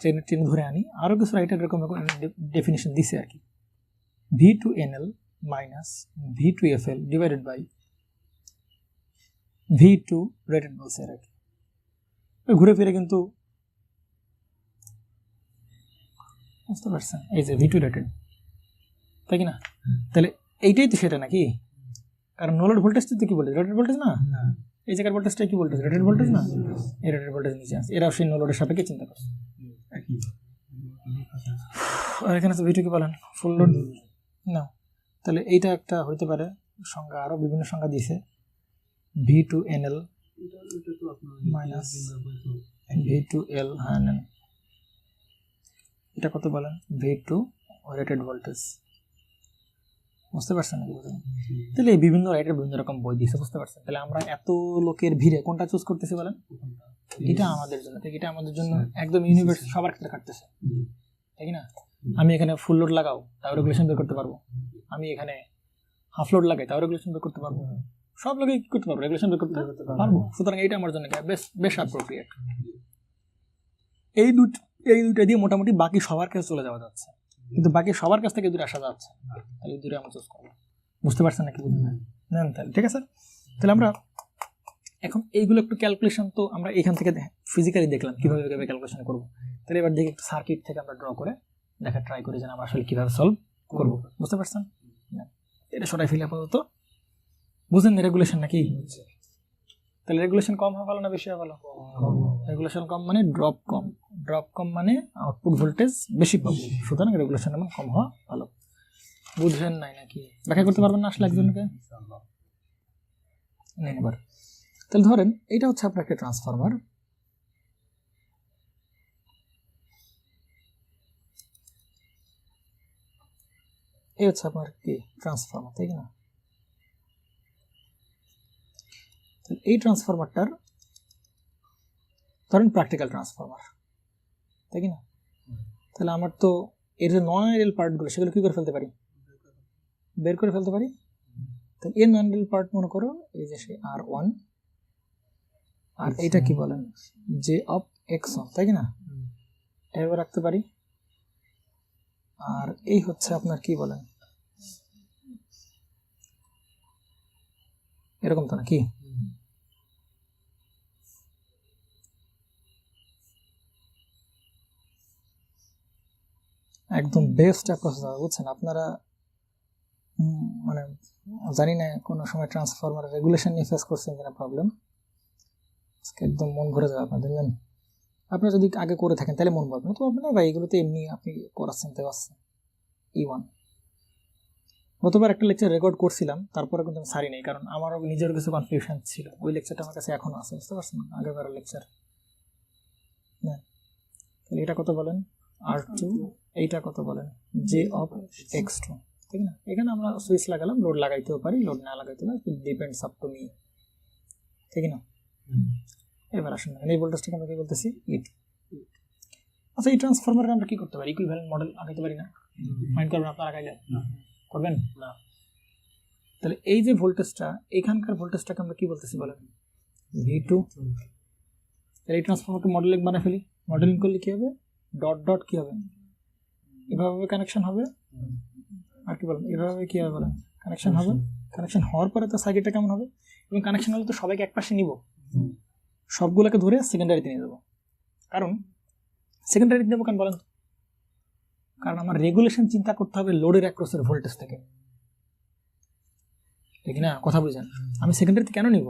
ট্রেনে ধরে আনি, আরও কিছু রাইটার এরকম ডেফিনেশন দিছে আর কি। V2NL minus V2FL divided by V2 rated বলছে আর কি। ঘুরে ফিরে কিন্তু বুঝতে পারছেন, এই যে V2 রেটেড, তাই কি না? তাহলে এইটাই তো সেটা নাকি? কারণ নো লোড ভোল্টেজ তো কি বলে রেটেড ভোল্টেজ না, এই জায়গার ভোল্টেজটা কি ভোল্টেজ? রেটেড ভোল্টেজ না, এই রেটেড ভোল্টেজ নিচে আছে। এরাও সেই নো লোডের সাপেক্ষে চিন্তা করছে। আর এখানে তো V2 কি বলেন? ফুল লোড না, তাহলে এইটা একটা হইতে পারে সংজ্ঞা, আরো বিভিন্ন সংজ্ঞা দিয়েছে। V2NL মাইনাস V2L, হ্যাঁ নেন, এটা কত বলেন? V2 rated voltage. বুঝতে পারছেন নাকি? তাহলে এই বিভিন্ন রাইটার বিভিন্ন রকম বই দিয়েছে। বুঝতে পারছেন? তাহলে আমরা এত লোকের ভিড়ে কোনটা চুজ করতেছি বলেন? এটা আমাদের জন্য, এটা আমাদের জন্য একদম ইউনিভার্স সবার ক্ষেত্রে কাটতেছে, তাই না? আমি এখানে ফুল লোড লাগাও তাও রেগুলেশন বের করতে পারবো, আমি এখানে হাফ লোড লাগাই তাও রেগুলেশন বের করতে পারবো, সব লোকে কি করতে পারবো? রেগুলেশন বের করতে পারবো। সুতরাং এইটা আমার জন্য বেশ অ্যাপ্রোপ্রিয়েট। এই দুইটা দিয়ে মোটামুটি বাকি সবার কাছে চলে যাওয়া যাচ্ছে, কিন্তু বাকি সবার কাছ থেকে দূরে আসা যাচ্ছে, তাহলে দূরে আমরা চুজ করবো। বুঝতে পারছেন নাকি? নেন তাহলে ঠিক আছে। তাহলে আমরা এখন এইগুলো একটু ক্যালকুলেশন তো আমরা এখান থেকে ফিজিক্যালি দেখলাম কিভাবে ক্যালকুলেশন করবো। তাহলে এবার দেখি একটু সার্কিট থেকে আমরা ড্র করে দেখা ট্রাই করি যে আমরা আসলে কিভাবে সলভ করবো। বুঝতে পারছেন? এটা সরাই ফেলে আপাতত বুঝেন রেগুলেশন নাকি? তাহলে রেগুলেশন কম হওয়া ভালো না বেশি হওয়া ভালো? রেগুলেশন কম মানে ড্রপ কম, ড্রপ কম মানে আউটপুট ভোল্টেজ বেশি পাবো, সুতরাং রেগুলেশন মান কম হওয়া ভালো। বুঝবেন নাই নাকি? ব্যাখ্যা করতে পারবেন না আসলে একজনকে? নেন এবার। তাহলে ধরেন এটা হচ্ছে আপনার একটা ট্রান্সফরমার, এই হচ্ছে আপনার কি ট্রান্সফরমার, তাই না? এই ট্রান্সফরমারটার ধরেন প্র্যাকটিক্যাল ট্রান্সফরমার, তাই কি না? তাহলে আমার তো এর যে নন আইডিয়াল পার্টগুলো সেগুলো কি করে ফেলতে পারি? বের করে ফেলতে পারি। তাহলে এর নন আইডিয়াল পার্ট মনে করো এই যে সে R1, আর এইটা কি বলেন? J of X1, তাই কি না? এভাবে রাখতে পারি। আর এই হচ্ছে আপনার কি বলেন, এরকম তো নাকি? একদম বেস্ট অ্যাপ্রোচ বুঝছেন আপনারা। মানে জানি না কোনো সময় ট্রান্সফরমার রেগুলেশন নিয়ে ফেস করছেন কিনা প্রবলেম, একদম মন ভরে যাবে আপনাদের। জানেন আপনারা যদি আগে করে থাকেন তাহলে মন ভরবে না, তো আপনার ভাই এগুলোতে এমনি আপনি করাচ্ছেন তো আসছে। E1 গতবার একটা লেকচার রেকর্ড করছিলাম, তারপরে কিন্তু আমি সারি নেই, কারণ আমারও নিজের কিছু কনফিউশন ছিল। ওই লেকচারটা আমার কাছে এখনো আছে, বুঝতে পারছেন? আগেবার লেকচার। তাহলে এটা কত বলেন? R2, এইটা কত বলেন? J of X2, ঠিক না? এখানে আমরা সুইচ লাগালাম, লোড লাগাইতেও পারি, লোড না লাগাইতে পারি, it depends up to me, ঠিক না? এবার আসুন এই ভোল্টেজটাকে আমরা কি বলতেছি, E2। আচ্ছা, এই ট্রান্সফরমারকে আমরা কি করতে পারি, ইকুইভ্যালেন্ট মডেল আঁকাইতে পারি না? মাইন্ড করবেন আপনারা, আঁকাইলে করবেন না? তাহলে এই যে ভোল্টেজটা, এখানকার ভোল্টেজটাকে আমরা কি বলতেছি বলেন, V2। তাহলে এই ট্রান্সফরমারকে মডেলিং বানায় ফেলি, মডেলিং করলে কি হবে, ডট ডট কি হবে, এভাবে কানেকশন হবে, আর কি বলেন এভাবে কি হবে বলেন, কানেকশন হবে। কানেকশন হওয়ার পরে তো সার্কিটটা কেমন হবে, এবং কানেকশন হলে তো সবাইকে এক পাশে নিব, সবগুলোকে ধরে সেকেন্ডারিতে নিয়ে দেবো। কারণ সেকেন্ডারিতে নেবো কেন বলেন, কারণ আমার রেগুলেশন চিন্তা করতে হবে লোডের অ্যাক্রসের ভোল্টেজ থেকে, ঠিক না? কথা বুঝেন, আমি সেকেন্ডারিতে কেন নিব,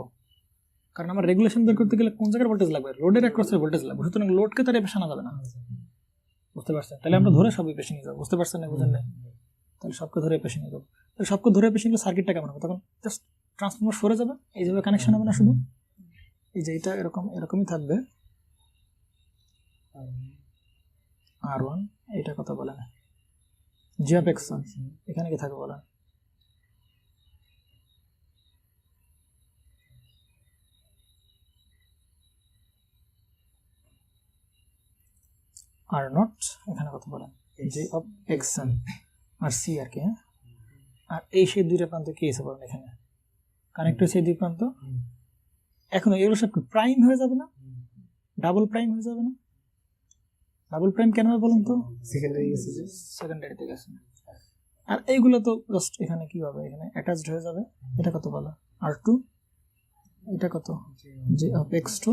কারণ আমার রেগুলেশন বের করতে গেলে কোন জায়গার ভোল্টেজ লাগবে, লোডের অ্যাক্রসের ভোল্টেজ লাগবে। সুতরাং লোডকে তার পেছানো যাবে না, বুঝতে পারছেন? তাহলে আমরা ধরে সবই পেছনে নিয়ে যাবো, বুঝতে পারছেন না? বুঝেন না? তাহলে সবকে ধরে পেছনে নিয়ে যাবো। তাহলে সবকে ধরে পেছনে নিলে সার্কিটটা কেমন হবে, তখন জাস্ট ট্রান্সফরমার সরে যাবে, এইভাবে কানেকশন হবে না, শুধু এই যে এটা এরকমই থাকবে R1, এটা কথা বলে না, জি অফ এক্স এখানে কি থাকবে বলেন, R0 এখানে কথা বলেন, জি অফ এক্স আর সি আর কি, হ্যাঁ। আর এই সেই দুইটা প্রান্ত কি এসে বলেন, এখানে কানেক্ট হয়েছে এই দুই প্রান্ত। এখন এগুলো সব প্রাইম হয়ে যাবে না, ডাবল প্রাইম হয়ে যাবে না? ডাবল প্রাইম কেন হবে বলুন তো, সেকেন্ডারিতে গেছে। আর এইগুলো তো জাস্ট এখানে কি হবে, এখানে অ্যাটাচড হয়ে যাবে। এটা কত বলা, R2, এটা কত, জি অফ X2,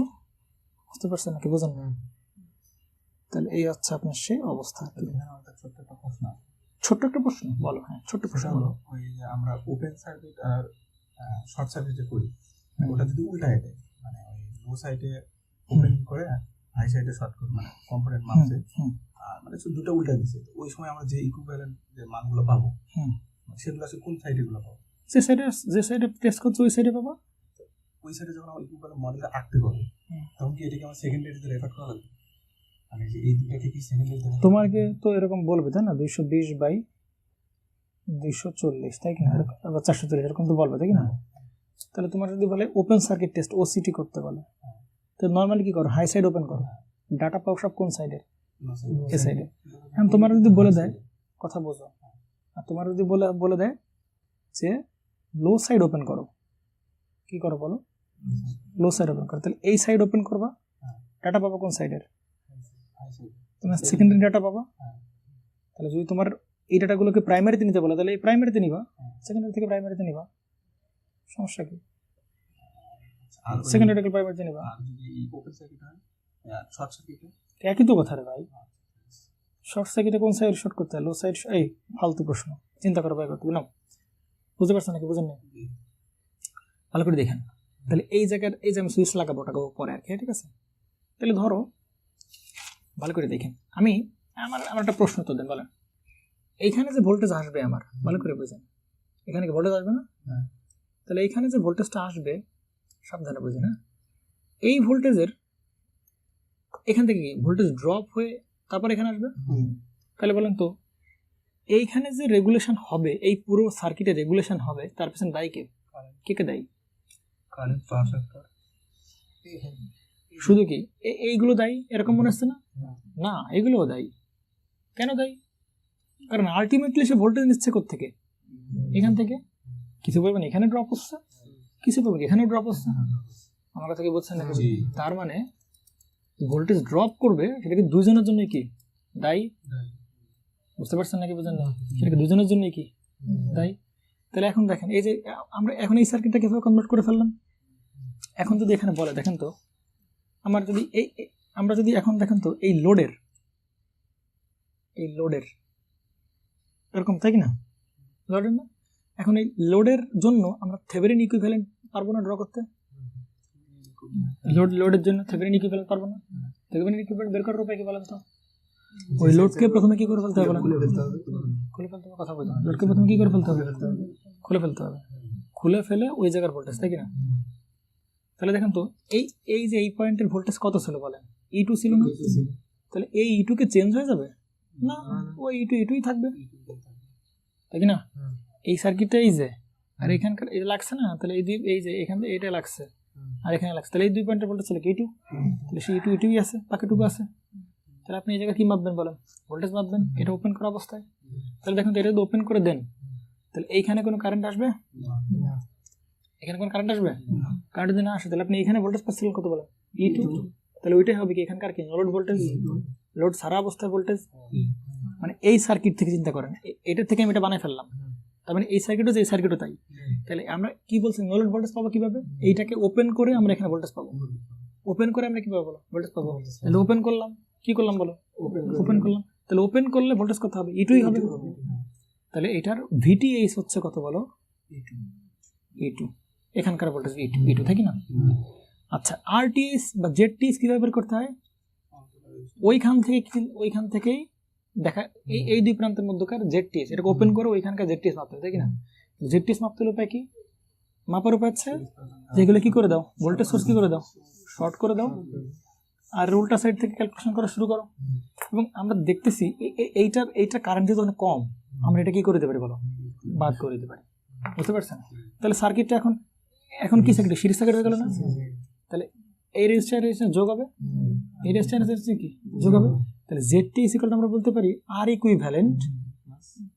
বুঝতে পারছেন নাকি, বুঝেন না? তাহলে এই হচ্ছে আপনার সেই অবস্থা। ছোট্ট একটা প্রশ্ন বলো, হ্যাঁ ছোট্ট প্রশ্ন বলো। ওই যে আমরা ওপেন সার্কিট আর শর্ট সার্কিটে করি, ওটা যদি উল্টায় দেয়, মানে ওই লো সাইডে ওপেন করে হাই সাইডে শর্ট করে, মানে কম্পোনেন্ট মাপছে, আর মানে দুটো উল্টা দিছে, ওই সময় আমরা যে ইকুইভ্যালেন্ট যে মানগুলো পাবো, সেগুলো আছে কোন সাইডে গুলো পাবো? যে সাইডে টেস্ট করছো ওই সাইডে পাবো। ওই সাইডে যখন আমরা ইকুইভ্যালেন্ট মডেলটা আঁকতে পারবো, তখন কি এটাকে আমরা সেকেন্ডারিতে রেফার করা লাগবে? মানে যে এই দুটাকে কি সেকেন্ডারিতে তোমাকে তো এরকম বলবে তাই না, 220/240 তাই কিনা, আবার 440 এরকম তো বলবে তাই কিনা। তাহলে তোমার যদি বলে ওপেন সার্কিট টেস্ট OCT করতে বলে, তো নর্মালি কি করো, হাই সাইড ওপেন করো, ডাটা পাও সব কোন সাইডের, এ সাইডে। এখন তোমার যদি বলে দেয়, কথা বোঝো, আর তোমার যদি বলে দেয় যে লো সাইড ওপেন করো, কি করো বলো, লো সাইড ওপেন করো, তাহলে এই সাইড ওপেন করবা, ডাটা পাবা কোন সাইডের, তোমার সেকেন্ডারি ডাটা পাবা। তাহলে যদি তোমার এই ডাটাগুলোকে প্রাইমারিতে নিতে বলে, তাহলে এই প্রাইমারিতে নিবা, সেকেন্ডারি থেকে প্রাইমারিতে নিবা, সমস্যা কি, সেকেন্ডারি থেকে প্রাইমারিতে নিবা। আর যদি ওপেন সার্কিট হয়, শর্ট সার্কিটে একই তো কথা রে ভাই, শর্ট সার্কিটে কোন সাইড শর্ট করতে হয়, লো সাইড। এই ফালতু প্রশ্ন, চিন্তা করো ভাই, করতে না, বুঝতে পারছেন নাকি, বুঝেন না? ভালো করে দেখেন। তাহলে এই জায়গার এই যে আমি সুইচ লাগাবো, ওটাকে পরে আর কি, ঠিক আছে? তাহলে ধরো ভালো করে দেখেন, আমার একটা প্রশ্ন তো দেন, বলেন এইখানে যে ভোল্টেজ আসবে আমার, ভালো করে বুঝেন, এখানে কি ভোল্টেজ আসবে না? তাহলে এইখানে যে ভোল্টেজটা আসবে, সাবধানে বুঝেন, হ্যাঁ, এই ভোল্টেজের এখান থেকে কি ভোল্টেজ ড্রপ হয়ে তারপর এখানে আসবে। তাহলে বলেন তো এইখানে যে রেগুলেশন হবে, এই পুরো সার্কিটে রেগুলেশন হবে, তার পেছনে দায়ী কে, কে দায়ী? Current power factor. শুধু কি এইগুলো দায়ী এরকম মনে হচ্ছে না? না, এগুলোও দায়ী। কেন দায়ী? কারণ আলটিমেটলি সে ভোল্টেজ নিচ্ছে কোত্থেকে, এখান থেকে। কিছু বলবেন এখানে ড্রপ হচ্ছে, কিছু বলবেন এখানেও ড্রপ হচ্ছে, আমার কথা কি বলছেন নাকি? তার মানে ভোল্টেজ ড্রপ করবে, সেটাকে দুইজনের জন্য কি দায়ী, বুঝতে পারছেন নাকি, বুঝেন না? সেটাকে দুজনের জন্য কি দায়ী। তাহলে এখন দেখেন, এই যে আমরা এখন এই সার্কিটটা কিভাবে কনভার্ট করে ফেললাম। এখন যদি এখানে বলে, দেখেন তো আমার যদি আমরা যদি এখন দেখেন তো এই লোডের এরকম তাই না, লোডের না, এখন এই লোডের জন্য আমরা থেভেনিন ইকুইভ্যালেন্ট পারবো না ড্র করতে, লোডের জন্য থেভেনিন ইকুইভ্যালেন্ট পারবো না। থেভেনিন ইকুইভ্যালেন্ট বের করার উপায় কি বলেন তো? ওই লোডকে প্রথমে কি করে ফেলতে হবে, খুলে ফেলতে হবে, কথা বলতে হবে। লোডকে প্রথমে কি করে ফেলতে হবে, খুলে ফেলতে হবে, খুলে ফেলে ওই জায়গার ভোল্টেজ, তাই কিনা? তাহলে দেখেন তো এই যে এই পয়েন্টের ভোল্টেজ কত ছিল বলেন, E2 ছিল না? তাহলে এই E2 কে চেঞ্জ হয়ে যাবে না, ওই E2 থাকবে। তাই কি না? এই সার্কিটটা এই যে, আর এখানকার এটা লাগছে না, তাহলে এই যে এখান থেকে এটা লাগছে আর এখানে লাগছে, তাহলে এই 2 পয়েন্টের ভোল্টেজ চলে কি E2, তাহলে সেই E2 আছে, বাকিটুকু আছে। তাহলে আপনি এই জায়গায় কি মাপবেন বলেন? ভোল্টেজ মাপবেন, এটা ওপেন করা অবস্থায়। তাহলে দেখুন তো এটা যদি ওপেন করে দেন, তাহলে এইখানে কোনো কারেন্ট আসবে? এখানে কোনো কারেন্ট আসবে? কারেন্ট যদি না আসে, তাহলে আপনি এখানে ভোল্টেজ পাচ্ছিলেন কত বলেন? E2। তাহলে ওইটাই হবে কি এখানকার কি লোড ভোল্টেজ, লোড সারা অবস্থায় ভোল্টেজ। মানে এই সার্কিট থেকে চিন্তা করেন, এটার থেকে আমি এটা বানাই ফেললাম, তার মানে এই সার্কিটও যে এই সার্কিটও তাই। তাহলে আমরা কি বলছি, নো লোড ভোল্টেজ পাবো কিভাবে? এইটাকে ওপেন করে আমরা এখানে ভোল্টেজ পাবো। ওপেন করে আমরা কিভাবে বলো ভোল্টেজ পাবো? তাহলে ওপেন করলাম, কি করলাম বলো? ওপেন করলাম। তাহলে ওপেন করলে ভোল্টেজ কত হবে? E2 হবে। তাহলে এটার VTH হচ্ছে কত বলো? E2। এখানকার ভোল্টেজ E2 তাই কি না? আচ্ছা, RTH বা ZTH কিভাবে বের করতে হয়? ওইখান থেকেই দেখা এই দুই প্রান্তের মধ্যকার ZTH, এটাকে ওপেন করে ওইখানকার ZTH মাপতে হবে তাই কি না? ZTH মাপতে হলে উপায় কি? মাপার উপায় হচ্ছে যেগুলো কি করে দাও, ভোল্টেজ সোর্স কি করে দাও, শর্ট করে দাও, আর উল্টা সাইড থেকে ক্যালকুলেশন করা শুরু করো। এবং আমরা দেখতেছি এইটার কারেন্ট যেহেতু অনেক কম, আমরা এটা কি করে দিতে পারি বলো? বাদ করে দিতে পারি। বুঝতে পারছেন? তাহলে সার্কিটটা এখন কি সার্কিট? সিরিজ সার্কিট হয়ে গেল না? তাহলে এই রেজিস্ট্যান্স যোগ হবে, এই রেজিস্ট্যান্স কি যোগ হবে। তাহলে ZT ইকুয়াল আমরা বলতে পারি আর ইকুইভ্যালেন্ট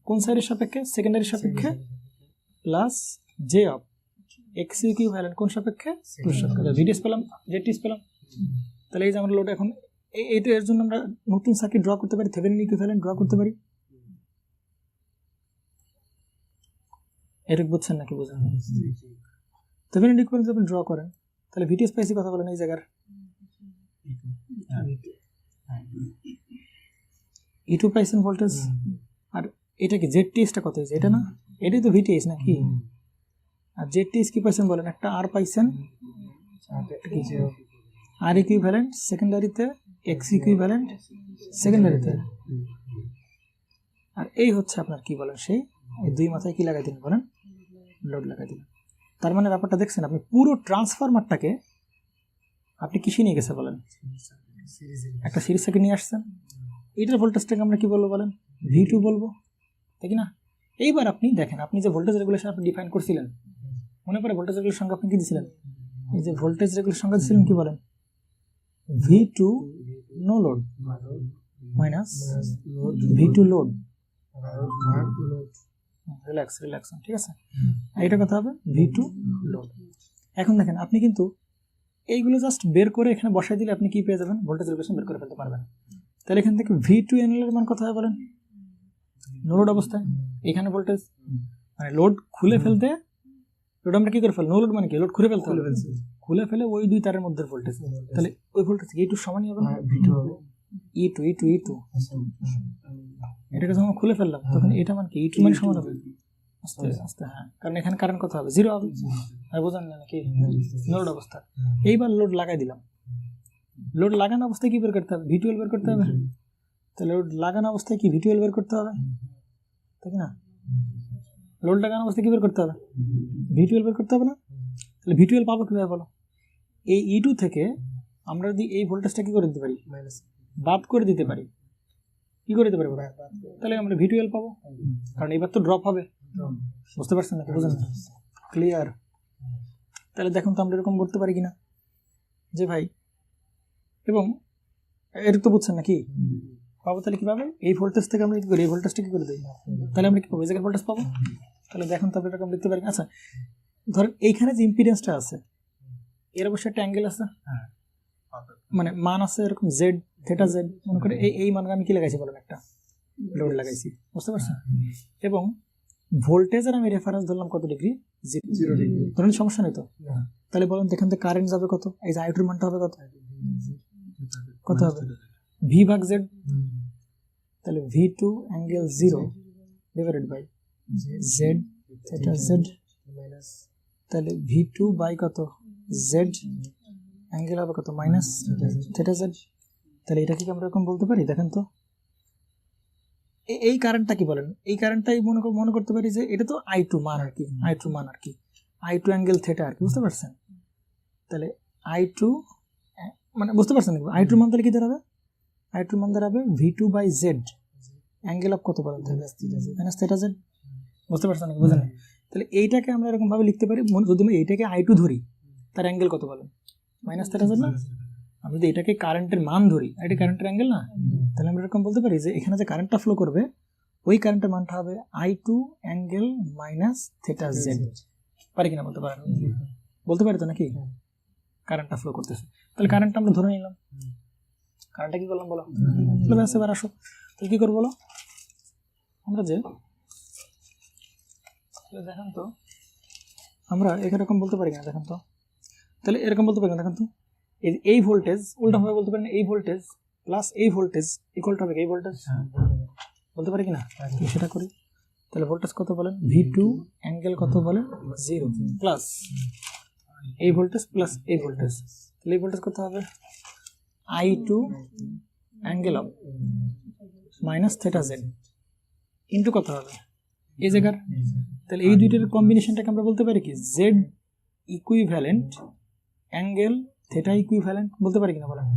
কোন সাইডের সাপেক্ষে? সেকেন্ডারির সাপেক্ষে plus J of x equivalent কোন সাপেক্ষে? VTH পেলাম, ZTH পেলাম। তাহলে এই যে আমরা লোড এখন এর জন্য আমরা নতুন সার্কিট ড্র করতে পারি, থেভেনিন ইকুইভ্যালেন্ট ড্র করতে পারি। এরকম বুঝছেন নাকি? বুঝেন? থেভেনিন ইকুইভ্যালেন্ট যখন ড্র করেন, তাহলে VTH পাইছি কথা বলেন এই জায়গার E2 পাইছেন ভোল্টেজ, আর এটা কি ZTH কত হয়েছে? এটা না, এটাই তো VTH নাকি? আর ZTH কি পাইছেন বলেন? একটা আর পাইছেন, আর ইকুইভ্যালেন্ট সেকেন্ডারিতে, এক্স ইকুইভ্যালেন্ট সেকেন্ডারিতে, আর এই হচ্ছে আপনার কি বলেন সেই এই দুই মাথায় কি লাগাই দিলেন বলেন? লোড লাগাই দিলেন। তার মানে ব্যাপারটা দেখছেন, আপনি পুরো ট্রান্সফরমারটাকে আপনি কিসে নিয়ে গেছে বলেন? একটা সিরিজ সার্কিট নিয়ে আসছেন। এইটার ভোল্টেজটাকে আমরা কি বলবো বলেন? V2 বলবো তাই কি না? এইবার আপনি দেখেন, আপনি যে ভোল্টেজ রেগুলেশন আপনি ডিফাইন করছিলেন, মনে পড়ে ভোল্টেজ রেগুলেশন সংখ্যা আপনি কি দিয়েছিলেন? এই যে ভোল্টেজ রেগুলেশন সংখ্যা দিয়েছিলেন কি বলেন? V2 no load minus V2 load. Relax, ঠিক আছে? এটা কথা হবে V2 লোড। এখন দেখেন, আপনি কিন্তু এইগুলো জাস্ট বের করে এখানে বসাই দিলে আপনি কি পেয়ে যাবেন? ভোল্টেজ রেগুলেশন বের করে ফেলতে পারবেন। তাহলে এখান থেকে V2 NL এর মান কত হয় বলেন? নো লোড অবস্থায় এখানে ভোল্টেজ, মানে লোড খুলে ফেলতে, লোড আমরা কি করে ফেল? নো লোড মানে কি? লোড খুলে ফেলতে হবে, খুলে ফেলে ওই দুই তারের মধ্যে ভোল্টেজ, তাহলে ওই ভোল্টেজ E2 সমানই হবে না? E2 এটাকে যখন খুলে ফেললাম তখন এটা মানে কি? E2 মানে সমান হবে আস্তে আস্তে, হ্যাঁ, কারণ এখানে কারেন্ট কত হবে? 0 হবে। আর বোঝেন না নাকি? নো লোড অবস্থা। এইবার লোড লাগাই দিলাম, লোড লাগানো অবস্থায় কি বের করতে হবে? V12 বের করতে হবে। তাহলে লোড লাগানো অবস্থায় কি V12 বের করতে হবে তাই না? লোড লাগানো অবস্থায় কি বের করতে হবে? V12 বের করতে হবে না? তাহলে V12 পাবো কিভাবে বলো? এই E2 থেকে আমরা যদি এই ভোল্টেজটা কি করে দিতে পারি? বাদ করে দিতে পারি। কি করে দিতে পারি? তাহলে আমরা V12 পাবো, কারণ এবার তো ড্রপ হবে। বুঝতে পারছেন নাকি? বুঝেন? ক্লিয়ার? তাহলে দেখুন তো আমরা এরকম করতে পারি কিনা যে ভাই, এবং এটা তো বুঝছেন নাকি? পাবো। তাহলে কিভাবে? এই ভোল্টেজ থেকে আমরা কি করি? এই ভোল্টেজটা কি করে দিই? তাহলে আমরা কি পাবো? এই জায়গায় ভোল্টেজ পাবো। তাহলে দেখুন তো আমরা এরকম লিখতে পারি। আচ্ছা, ধরেন এইখানে যে ইম্পিডেন্সটা আছে এর অবশ্যই একটা অ্যাঙ্গেল আছে, মানে মান আছে এরকম জেড, থেটা জেড। মনে করে এই মান আমি কি লাগাইছি বলেন? একটা লোড লাগাইছি। বুঝতে পারছেন? এবং ভোল্টেজের আমি রেফারেন্স ধরলাম কত ডিগ্রি? 0 ডিগ্রি। ধরেন সমস্যা নেই তো? তাহলে বলুন এখান থেকে কারেন্ট যাবে কত? এই যে আইটুর মানটা হবে কত? কত হবে? V ভাগ Z। তাহলে V2 angle 0 divided by Z theta Z, তাহলে V2 বাই কত? Z অ্যাঙ্গেল হবে কত? Minus theta Z। তাহলে এটা কি আমরা এরকম বলতে পারি? দেখেন তো এই কারেন্টটা কি বলেন? এই কারেন্টটাই মনে করতে পারি যে এটা তো I2 মান আর কি, I2 অ্যাঙ্গেল থেটা আর কি। বুঝতে পারছেন? তাহলে I2 মানে বুঝতে পারছেন নাকি? I2 মান তাহলে কি দাঁড়াবে? I2 মান দাঁড়াবে V2 by Z angle of কত বলেন? Minus theta Z। বুঝতে পারছেন নাকি? বুঝলেন? তাহলে এইটাকে আমরা এরকম ভাবে লিখতে পারি, যদি আমি এইটাকে I2 ধরি, তার অ্যাঙ্গেল কত বলেন? মাইনাস θz না? আমি যদি এটাকে কারেন্টের মান ধরি, এটা কারেন্টের অ্যাঙ্গেল না? তাহলে আমরা এরকম বলতে পারি যে এখানে যে কারেন্টটা ফ্লো করবে, ওই কারেন্টের মানটা হবে I2 অ্যাঙ্গেল মাইনাস θz। পারি কিনা বলতে পারেন? বলতে পারি তো নাকি? কারেন্টটা ফ্লো করতেছে, তাহলে কারেন্টটা আমরা ধরে নিলাম। কারেন্টটা কি করলাম বলো? তাহলে ব্যাস এবার আসো, তাহলে কি করবো বলো? আমরা যে দেখেন তো, আমরা এরকম বলতে পারি না, দেখেন তো, তাহলে এরকম বলতে পারি না, দেখেন তো, এই ভোল্টেজ উল্টাভাবে বলতে পারি না, এই ভোল্টেজ প্লাস এই ভোল্টেজ ইকুয়াল টু হবে এই ভোল্টেজ, বলতে পারি কিনা? সেটা করি। তাহলে ভোল্টেজ কত বলেন? V2 অ্যাঙ্গেল কত বলেন? 0 প্লাস এই ভোল্টেজ প্লাস এই ভোল্টেজ, তাহলে এই ভোল্টেজ কত হবে? I2 angle of minus θz into কত হবে এই জায়গার। তাহলে এই দুইটার কম্বিনেশনটাকে আমরা বলতে পারি কি? Z equivalent angle theta equivalent, বলতে পারি কিনা বলেন?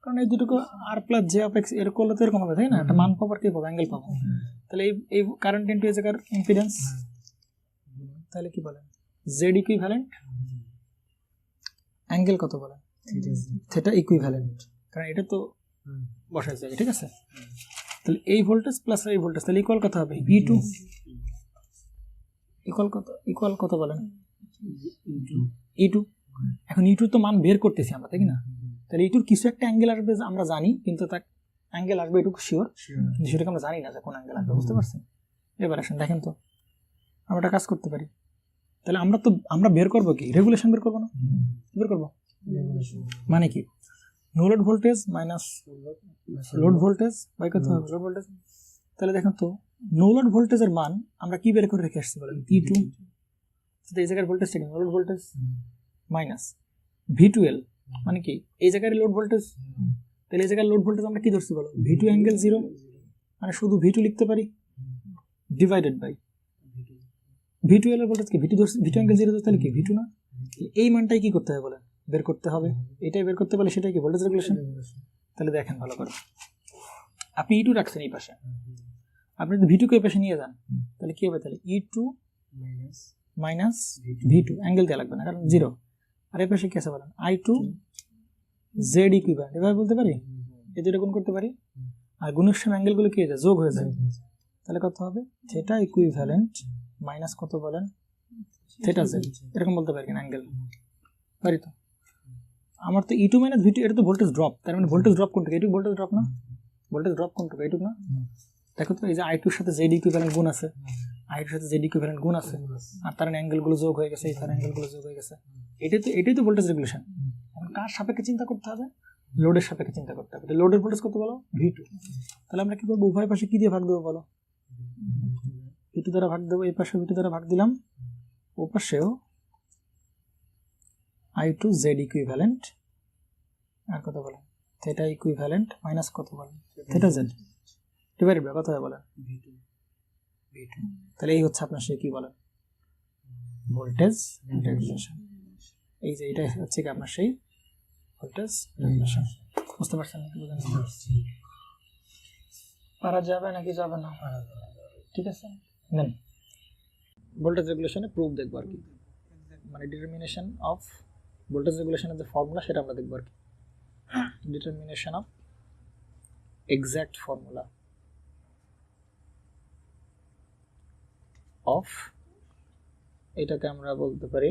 কারণ এই দুটোকে আর প্লাস জে অফ এক্স এর করলে তো এরকম হবে, তাই না? একটা মান পাবো আর কি পাবো? অ্যাঙ্গেল পাবো। তাহলে এই কারেন্ট ইন্টু এই জায়গার ইম্পিডেন্স, তাহলে কি বলেন? জেড ইকুইভ্যালেন্ট অ্যাঙ্গেল কত বলেন? থেটা ইকুইভ্যালেন্ট, কারণ এটা তো বসাই যাবে, ঠিক আছে? তাহলে এই ভোল্টেজ প্লাস এই ভোল্টেজ, তাহলে ইকুয়াল কত হবে? E2 ইকুয়াল কত বলেন? E2। এখন E2 তো মান বের করতেছি আমরা, তাই না? তাহলে E2 কিছু একটা অ্যাঙ্গেল আসবে আমরা জানি, কিন্তু তার অ্যাঙ্গেল আসবে এটুকু শিওর, কিন্তু সেটাকে আমরা জানি না যে কোন অ্যাঙ্গেল আসবে। বুঝতে পারছেন? এবার আসেন দেখেন তো, আমরা একটা কাজ করতে পারি। তাহলে আমরা বের করবো কি? রেগুলেশন বের করবো না? বের করবো মানে কি? No load voltage minus load voltage by কত হবে? Load voltage. তাহলে দেখেন তো, নো লোড ভোল্টেজের মান আমরা কি বের করে রেখে আসছি বলেন? E2। এই জায়গার ভোল্টেজটা কি? No load voltage minus V2L, মানে কি এই জায়গায় লোড ভোল্টেজ। তাহলে এই জায়গায় লোড ভোল্টেজ আমরা কি ধরছি বলো? V2 অ্যাঙ্গেল 0, মানে শুধু V2 লিখতে পারি ডিভাইডেড বাই V2L এর ভোল্টেজ কি? V2 ধরছি, V2 অ্যাঙ্গেল 0 তাহলে কি V2 না? এই মানটাই কি করতে হবে বলেন? বের করতে হবে। এটাই বের করতে পারলে সেটাই কি? Voltage regulation. তাহলে দেখেন ভালো করে, আপনি E2 রাখছেন এই পাশে, আপনি যদি V2 কে এই পাশে নিয়ে যান, তাহলে কি হবে? তাহলে E2 মাইনাস V2 অ্যাঙ্গেল দেওয়া লাগবে না, কারণ 0। আর এই পাশে কি আছে বলেন? I2 Z ইকুইভ্যালেন্ট, এভাবে বলতে পারি, এই দুটো গুণ করতে পারি, আর গুণের সময় অ্যাঙ্গেলগুলো কি হয়ে যায়? যোগ হয়ে যায়। তাহলে কত হবে? থেটা ইকুইভ্যালেন্ট মাইনাস কত বলেন? থেটা Z, এরকম বলতে পারি কিনা অ্যাঙ্গেল? পারি তো। আমার তো E2 মাইনাস V2, এটা তো ভোল্টেজ ড্রপ, তার মানে ভোল্টেজ ড্রপ কোনটুকু? এইটুকু ভোল্টেজ ড্রপ না? ভোল্টেজ ড্রপ কোনটুকু? এইটুকু না? দেখো তো, এই যে I2 এর সাথে Z ইকুইভ্যালেন্ট গুণ আছে, I2 এর সাথে Z ইকুইভ্যালেন্ট গুণ আছে, আর তার অ্যাঙ্গেলগুলো যোগ হয়ে গেছে, এই তার অ্যাঙ্গেলগুলো যোগ হয়ে গেছে। এটাই তো ভোল্টেজ রেগুলেশন। এখন কার সাপেক্ষে চিন্তা করতে হবে? লোডের সাপেক্ষে চিন্তা করতে হবে। লোডের ভোল্টেজ কত বলো? V2। তাহলে আমরা কি করবো? উভয় পাশে কি দিয়ে ভাগ দেবো বলো? V2 দ্বারা ভাগ দেবো। এই পাশে V2 দ্বারা ভাগ দিলাম, ও পাশেও I2 Z ইকুইভ্যালেন্ট, আর কত বলেন? থেটা ইকুইভ্যালেন্ট মাইনাস কত বলেন? থেটা Z ডিভাইডেড বাই কত হয় বলেন? V2। তাহলে এই হচ্ছে আপনার সেই কি বলেন? Voltage regulation. এই যে এটা হচ্ছে কি আপনার সেই ভোল্টেজ রেগুলেশন। বুঝতে পারছেন নাকি? পারা যাবে নাকি যাবে না? ঠিক আছে, নেন ভোল্টেজ রেগুলেশনের প্রুফ দেখবো আর কি, মানে ডিটারমিনেশন অফ ভোল্টেজ রেগুলেশনের যে ফর্মুলা সেটা আমরা দেখবো আর কি। Determination of exact formula of, এটাকে আমরা বলতে পারি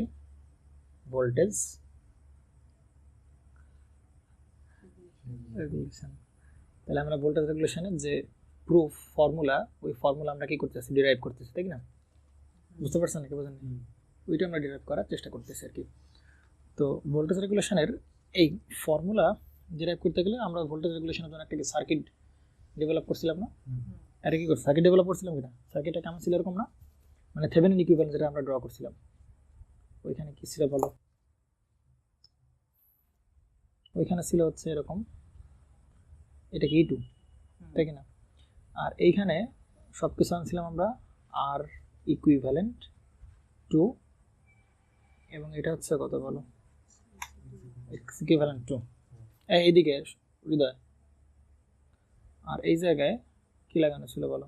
ভোল্টেজ রেগুলেশন। তাহলে আমরা ভোল্টেজ রেগুলেশনের যে প্রুফ ফর্মুলা, ওই ফর্মুলা আমরা কি করতেছি? ডিরাইভ করতেছি, তাই না? বুঝতে পারছেন নাকি? বোঝেন? ওইটা আমরা ডিরাইভ করার চেষ্টা করতেছি আর কি। তো ভোল্টেজ রেগুলেশনের এই ফর্মুলা ডিরাইভ করতে গেলে আমরা ভোল্টেজ রেগুলেশনের জন্য একটা সার্কিট ডেভেলপ করছিলাম না? এটা কি করছি? সার্কিট ডেভেলপ করছিলাম কিনা? সার্কিটটা কেমন ছিল এরকম না? মানে থেভেনিন ইকুইভ্যালেন্ট যেটা আমরা ড্র করছিলাম, ওইখানে কি ছিল বলো? ওইখানে ছিল হচ্ছে এরকম, এটা কি E2, তাই কিনা? আর এইখানে সব কিছু আনছিলাম আমরা আর ইকুইভ্যালেন্ট টু, এবং এটা হচ্ছে কত বলো? X equivalent two. এইদিকে হৃদয়, আর এই জায়গায় কি লাগানো ছিল বলো?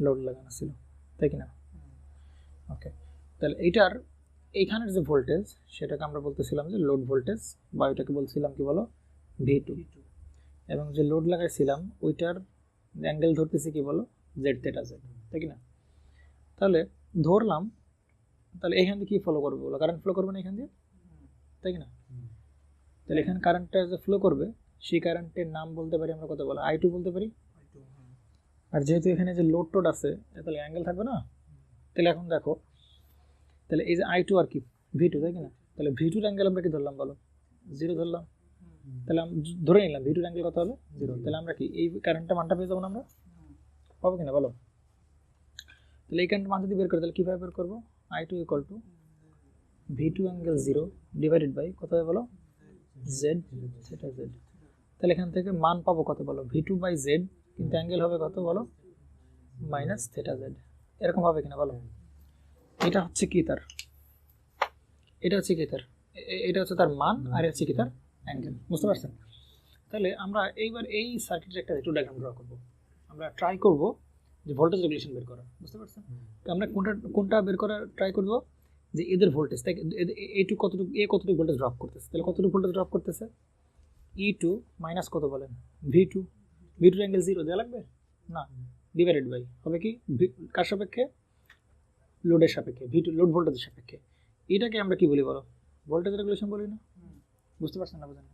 লোড লাগানো ছিল, তাই কি না? ওকে, তাহলে এইটার এইখানের যে ভোল্টেজ সেটাকে আমরা বলতেছিলাম যে লোড ভোল্টেজ, বা ওইটাকে বলছিলাম কি বলো, V2, এবং যে লোড লাগাইছিলাম ওইটার অ্যাঙ্গেল ধরতেছি কি বলো, জেড থেটা জেড, তাই কি না? তাহলে ধরলাম, তাহলে এখান থেকে কি ফলো করবে বলো, কারেন্ট ফ্লো করবে না এখান দিয়ে, তাই কি না? তাহলে এখানে কারেন্টটা যে ফ্লো করবে সেই কারেন্টের নাম বলতে পারি আমরা কত বলো, I2 বলতে পারি। আর যেহেতু এখানে যে লোড টোড আছে তাহলে অ্যাঙ্গেল থাকবে না। তাহলে এখন দেখো, তাহলে এই যে I2 আর কি V2, তাই কি না? তাহলে V2 এর অ্যাঙ্গেল আমরা কি ধরলাম বলো, 0 ধরলাম। তাহলে আমি ধরে নিলাম V2 এর অ্যাঙ্গেল কত হবে, 0। তাহলে আমরা কি এই কারেন্টটা মানটা পেয়ে যাবো না আমরা, পাবো কিনা বলো? তাহলে এই কারেন্ট মান যদি বের করি তাহলে কীভাবে বের করবো, I2 equal to V2 angle 0 divided by কত হবে বলো, Z থেটা Z। তাহলে এখান থেকে মান পাবো কত বলো, V2 বাই Z, কিন্তু অ্যাঙ্গেল হবে কত বলো, মাইনাস থেটা Z। এরকম হবে কিনা বলো? এটা হচ্ছে কি তার, এটা হচ্ছে কি তার, এটা হচ্ছে তার মান, আর হচ্ছে কি তার অ্যাঙ্গেল, বুঝতে পারছেন? তাহলে আমরা এইবার এই সার্কিটের একটা রেটু ডায়াগ্রাম ড্র করবো। আমরা ট্রাই করব যে ভোল্টেজ রেগুলেশন বের করা, বুঝতে পারছেন? তো আমরা কোনটা বের করার ট্রাই করব, যে এদের ভোল্টেজ, তাই এইটুকু কতটুকু, কতটুকু ভোল্টেজ ড্রপ করতেছে, তাহলে কতটুকু ভোল্টেজ ড্রপ করতেছে, E2 মাইনাস কত বলেন, V2, V2 অ্যাঙ্গেল 0 দেওয়া লাগবে না, ডিভাইডেড বাই হবে কি, কার সাপেক্ষে, লোডের সাপেক্ষে, V2 লোড ভোল্টেজের সাপেক্ষে। এটাকে আমরা কি বলি বলো, ভোল্টেজ রেগুলেশন বলি না? বুঝতে পারছেন না, বুঝেন?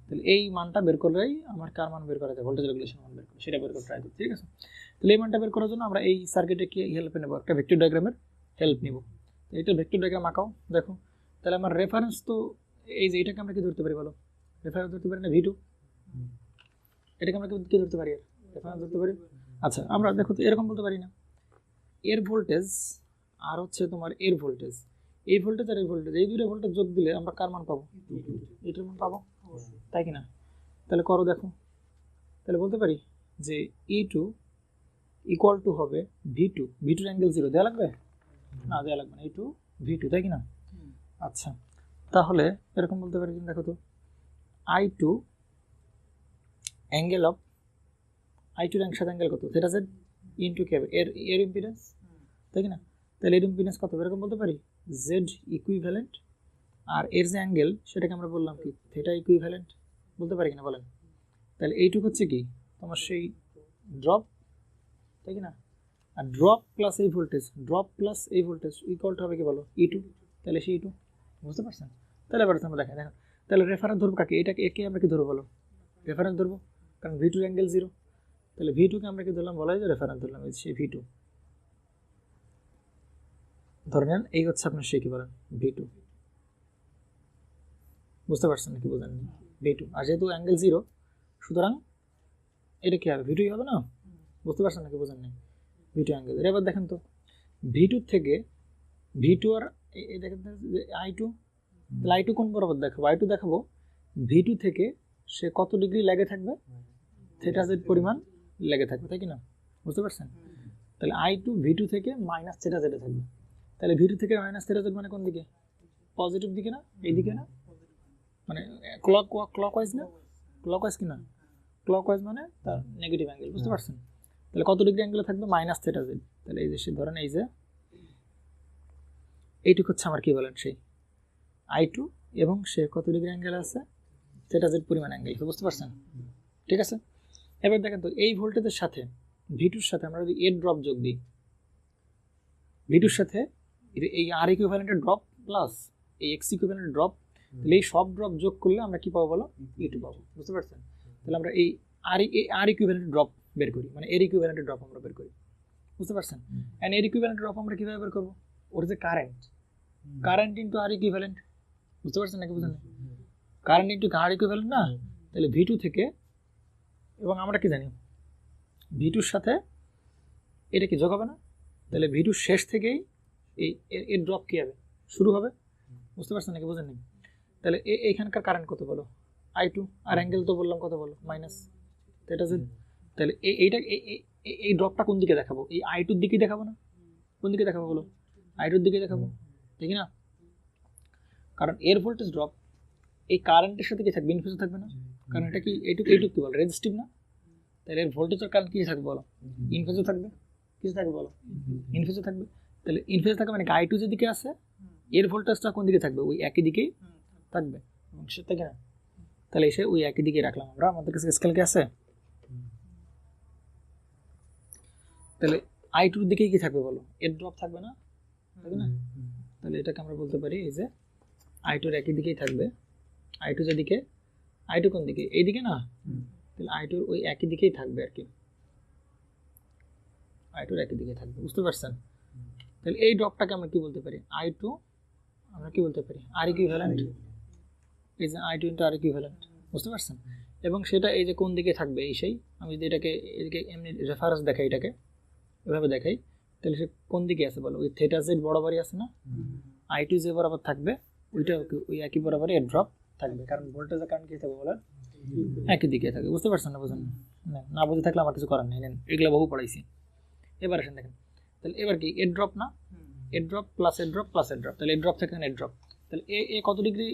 তাহলে এই মানটা বের করলেই আমার কার মান বের করা যায়, ভোল্টেজ রেগুলেশন মান বের করে সেটা বের করে ট্রাই করি, ঠিক আছে? তাহলে এই মানটা বের করার জন্য আমরা এই সার্কিটে কি হেল্প নেব, একটা ভেক্টর ডায়াগ্রামের হেল্প নিব। এটা ভেক্টর ডায়াগ্রাম আঁকাও, দেখো। তাহলে আমার রেফারেন্স তো এই যে, এটাকে আমরা কি ধরতে পারি বলো, রেফারেন্স ধরতে পারি না V2, এটাকে আমরা কি ধরতে পারি, রেফারেন্স ধরতে পারি। আচ্ছা, আমরা দেখো তো এরকম বলতে পারি না, এর ভোল্টেজ আর হচ্ছে তোমার এর ভোল্টেজ, এই ভোল্টেজ আর এই ভোল্টেজ, এই দুটো ভোল্টেজ যোগ দিলে আমরা কার মান পাবো, এটার মান পাবো, তাই কি না? তাহলে করো দেখো, তাহলে বলতে পারি যে E2 ইকুয়াল টু হবে V2, V2 অ্যাঙ্গেল 0 দেওয়া লাগবে না, দেওয়া লাগবে না, E2 V2, তাই কি না? আচ্ছা, তাহলে এরকম বলতে পারি, দেখো তো I2 অ্যাঙ্গেল অফ, I2 এর সাথে অ্যাঙ্গেল কত, থেটা Z ইনটু কি হবে, এর ইম্পিডেন্স, তাই কি না? তাহলে এর ইম্পিডেন্স কত, এরকম বলতে পারি Z ইকুইভ্যালেন্ট, আর এর যে অ্যাঙ্গেল সেটাকে আমরা বললাম কি থেটা ইকুইভ্যালেন্ট, বলতে পারি কিনা বলেন? তাহলে এইটুকু হচ্ছে কি তোমার সেই ড্রপ, তাই কি না? আর ড্রপ প্লাস এই ভোল্টেজ, ড্রপ প্লাস এই ভোল্টেজ ইকুয়াল টু হবে কি বলো, E2। তাহলে সেই E2, বুঝতে পারছেন? তাহলে এবার আমরা দেখেন, তাহলে রেফারেন্স ধরবো কাকে, এটাকে একে আমরা কি ধরবো বলো, রেফারেন্স ধরবো, কারণ V2 অ্যাঙ্গেল 0। তাহলে V2কে আমরা কি ধরলাম, বলা হয় যে রেফারেন্স ধরলাম, এই সেই V2 ধরে নেন, এই হচ্ছে আপনার সেই কি বলেন V2, বুঝতে পারছেন নাকি বোঝেন V2, আর যেহেতু অ্যাঙ্গেল 0 সুতরাং এটা কি হবে, V2 হবে না, বুঝতে পারছেন নাকি বোঝেন নাই, V2 অ্যাঙ্গেল। এবার দেখেন তো V2 থেকে V2 আর এই দেখেন যে I2, তাহলে I2 কোন বরাবর দেখাবো, I2 দেখাবো V2 থেকে সে কত ডিগ্রি লেগে থাকবে, থেটা Z পরিমাণ লেগে থাকবে, তাই কি না? বুঝতে পারছেন? তাহলে I2 V2 থেকে মাইনাস থেটা Z এ থাকবে। তাহলে V2 থেকে মাইনাস থেটা Z মানে কোন দিকে, পজিটিভ দিকে না, এই দিকে না, মানে ক্লকওয়াইজ না, ক্লকওয়াইজ কি না, ক্লকওয়াইজ মানে তার নেগেটিভ অ্যাঙ্গেল, বুঝতে পারছেন? তাহলে কত ডিগ্রি অ্যাঙ্গেলে থাকবে, মাইনাস থেটা Z। তাহলে এই যে সে ধরেন এই যে এইটুকু হচ্ছে আমার কি বলেন সেই I2, এবং সে কত ডিগ্রি অ্যাঙ্গেল আছে, থেটা Z পরিমাণ অ্যাঙ্গেল, বুঝতে পারছেন? ঠিক আছে, এবার দেখেন তো এই ভোল্টেজের সাথে V2 এর সাথে আমরা যদি এর ড্রপ যোগ দিই, V2 এর সাথে এই R ইকুইভ্যালেন্টের ড্রপ প্লাস এই X ইকুইভ্যালেন্টের ড্রপ, তাহলে এই সব ড্রপ যোগ করলে আমরা কি পাবো বলো, E2 পাবো, বুঝতে পারছেন? তাহলে আমরা এই R ইকুইভ্যালেন্টের ড্রপ বের করি, মানে এর ইকুইভ্যালেন্টের ড্রপ আমরা বের করি, বুঝতে পারছেন? এন্ড এর ইকুইভ্যালেন্টের ড্রপ আমরা কিভাবে বের করব, ওর যে কারেন্ট ইনটু R ইকুইভ্যালেন্ট, বুঝতে পারছেন নাকি বুঝেন? কারেন্ট ইনটু R ইকুইভ্যালেন্ট না, তাহলে V2 থেকে, এবং আমরা কি জানি V2 এর সাথে এটা কি যোগ হবে না, তাহলে V2 শেষ থেকেই এই এর ড্রপ কি হবে, শুরু হবে, বুঝতে পারছেন নাকি বুঝেন নাকি? তাহলে এইখানকার কারেন্ট কত বলো, I2, আর অ্যাঙ্গেল তো বললাম কত বলো, মাইনাস থেটা Z। তাহলে এইটা এই ড্রপটা কোন দিকে দেখাবো, এই I2 এর দিকে দেখাবো না, কোন দিকে দেখাবো বলো, I2 এর দিকে দেখাবো, ঠিক না? কারণ এর ভোল্টেজ ড্রপ এই কারেন্টের সাথে কি থাকবে, ইনফেজে থাকবে না, কারণ এটা কি এইটুকু কি বলো, রেজিস্টিভ না, তাহলে এর ভোল্টেজ আর কারেন্ট কি থাকবে বলো, ইনফেজে থাকবে, কিছু থাকবে বলো, ইনফেজে থাকবে। তাহলে ইনফেজে থাকবে মানে I2 যেদিকে আছে এর ভোল্টেজটা কোন দিকে থাকবে, ওই একই দিকেই থাকবে, সেটা কি না? তাহলে এসে ওই একই দিকে রাখলাম আমরা, আমাদের কাছে স্কেল কি আছে? তাহলে I2 এর দিকেই কি থাকবে বলো, এর ড্রপ থাকবে না, তাই না? তাহলে এটাকে আমরা বলতে পারি এই যে I2 এর একই দিকেই থাকবে, I2 যেদিকে, I2 কোন দিকে, এই দিকে না, তাহলে I2 এর ওই একই দিকেই থাকবে আর কি, I2 এর একই দিকে থাকবে, বুঝতে পারছেন? তাহলে এই ড্রপটাকে আমরা কি বলতে পারি, I2 আমরা কি বলতে পারি, R ইকুইভ্যালেন্ট, এই যে I2 ইন্টু R ইকুইভ্যালেন্ট, বুঝতে পারছেন? এবং সেটা এই যে কোন দিকে থাকবে, এই সেই আমি যদি এটাকে এদিকে এমনি রেফারেন্স দেখাই, এটাকে এভাবে দেখাই, তাহলে সে কোন দিকে আছে বলো, ওই থিটা জেড বরাবরই আছে না, I2 যে বরাবর থাকবে ওইটা ওই একই বরাবরই এর ড্রপ থাকবে, কারণ ভোল্টেজের কারণ কি থাকবে বলো, একই দিকে থাকে, বুঝতে পারছেন না? বুঝেন না? না বুঝে থাকলে আমার কিছু করার নেই, নেন এগুলো বহু পড়াইছি। এবার আসেন দেখেন, তাহলে এবার কি এর ড্রপ না, এর ড্রপ প্লাস এর ড্রপ প্লাস এর ড্রপ, তাহলে এর ড্রপ থেকে এর ড্রপ, তাহলে এ কত ডিগ্রি,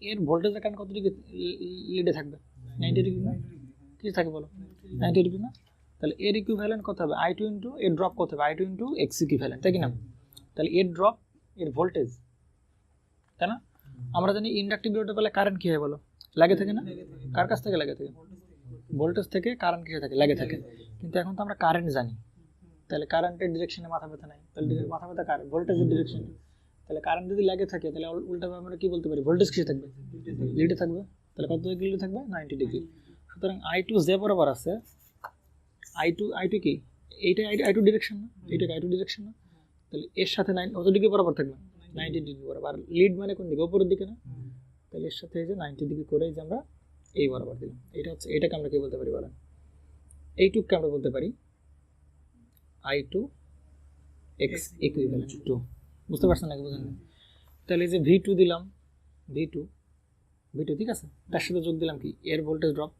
এর ভোল্টেজের কারণ কত ডিগ্রি লিডে থাকবে, 90 ডিগ্রি না, কি থাকে বলো, 90 ডিগ্রি না? তাহলে এর ইকুইভ্যালেন্ট কত হবে, I2 ইন্টু এর ড্রপ কত হবে, I2 ইন্টু এক্স ইকুইভ্যালেন্ট, তাই কি না? তাহলে এর ড্রপ এর ভোল্টেজ, তাই না? আমরা জানি ইন্ডাকটিভ লোডে বলে কারেন্ট কি হয় বলো, লাগে থাকে না, কার কাছ থেকে লাগে থাকে, ভোল্টেজ থেকে কারেন্ট কিসে থাকে, লাগে থাকে। কিন্তু এখন তো আমরা কারেন্ট জানি, তাহলে কারেন্টের ডিরেকশনে মাথা ব্যথা নাই, তাহলে মাথা ব্যথা কার, ভোল্টেজের ডিরেকশনে। তাহলে কারেন্ট যদি লাগে থাকে তাহলে উল্টাভাবে আমরা কি বলতে পারি, ভোল্টেজ কিসে থাকবে, লিডে থাকবে, তাহলে কত ডিগ্রি লিডে থাকবে, 90 ডিগ্রি। সুতরাং I2 যে বরাবর আছে, I2 কি এইটা, I2 ডিরেকশন না, এইটা I2 ডিরেকশন না, তাহলে এর সাথে কত ডিগ্রি বরাবর থাকবে, 90 ডিগ্রি বরাবর। আর লিড মানে কোন দিকে, উপরের দিকে না, তাহলে এর সাথে এই যে 90 ডিগ্রি করে যে আমরা এই বরাবর দিলাম, এটা হচ্ছে, এটাকে আমরা কি বলতে পারি বলেন, এইটুককে আমরা বলতে পারি I2 x ইকুইভ্যালেন্ট টু, বুঝতে পারছেন নাকি, বুঝেন না? তাহলে এই যে V2 দিলাম, V2 ঠিক আছে, তার সাথে যোগ দিলাম কি এর ভোল্টেজ ড্রপ,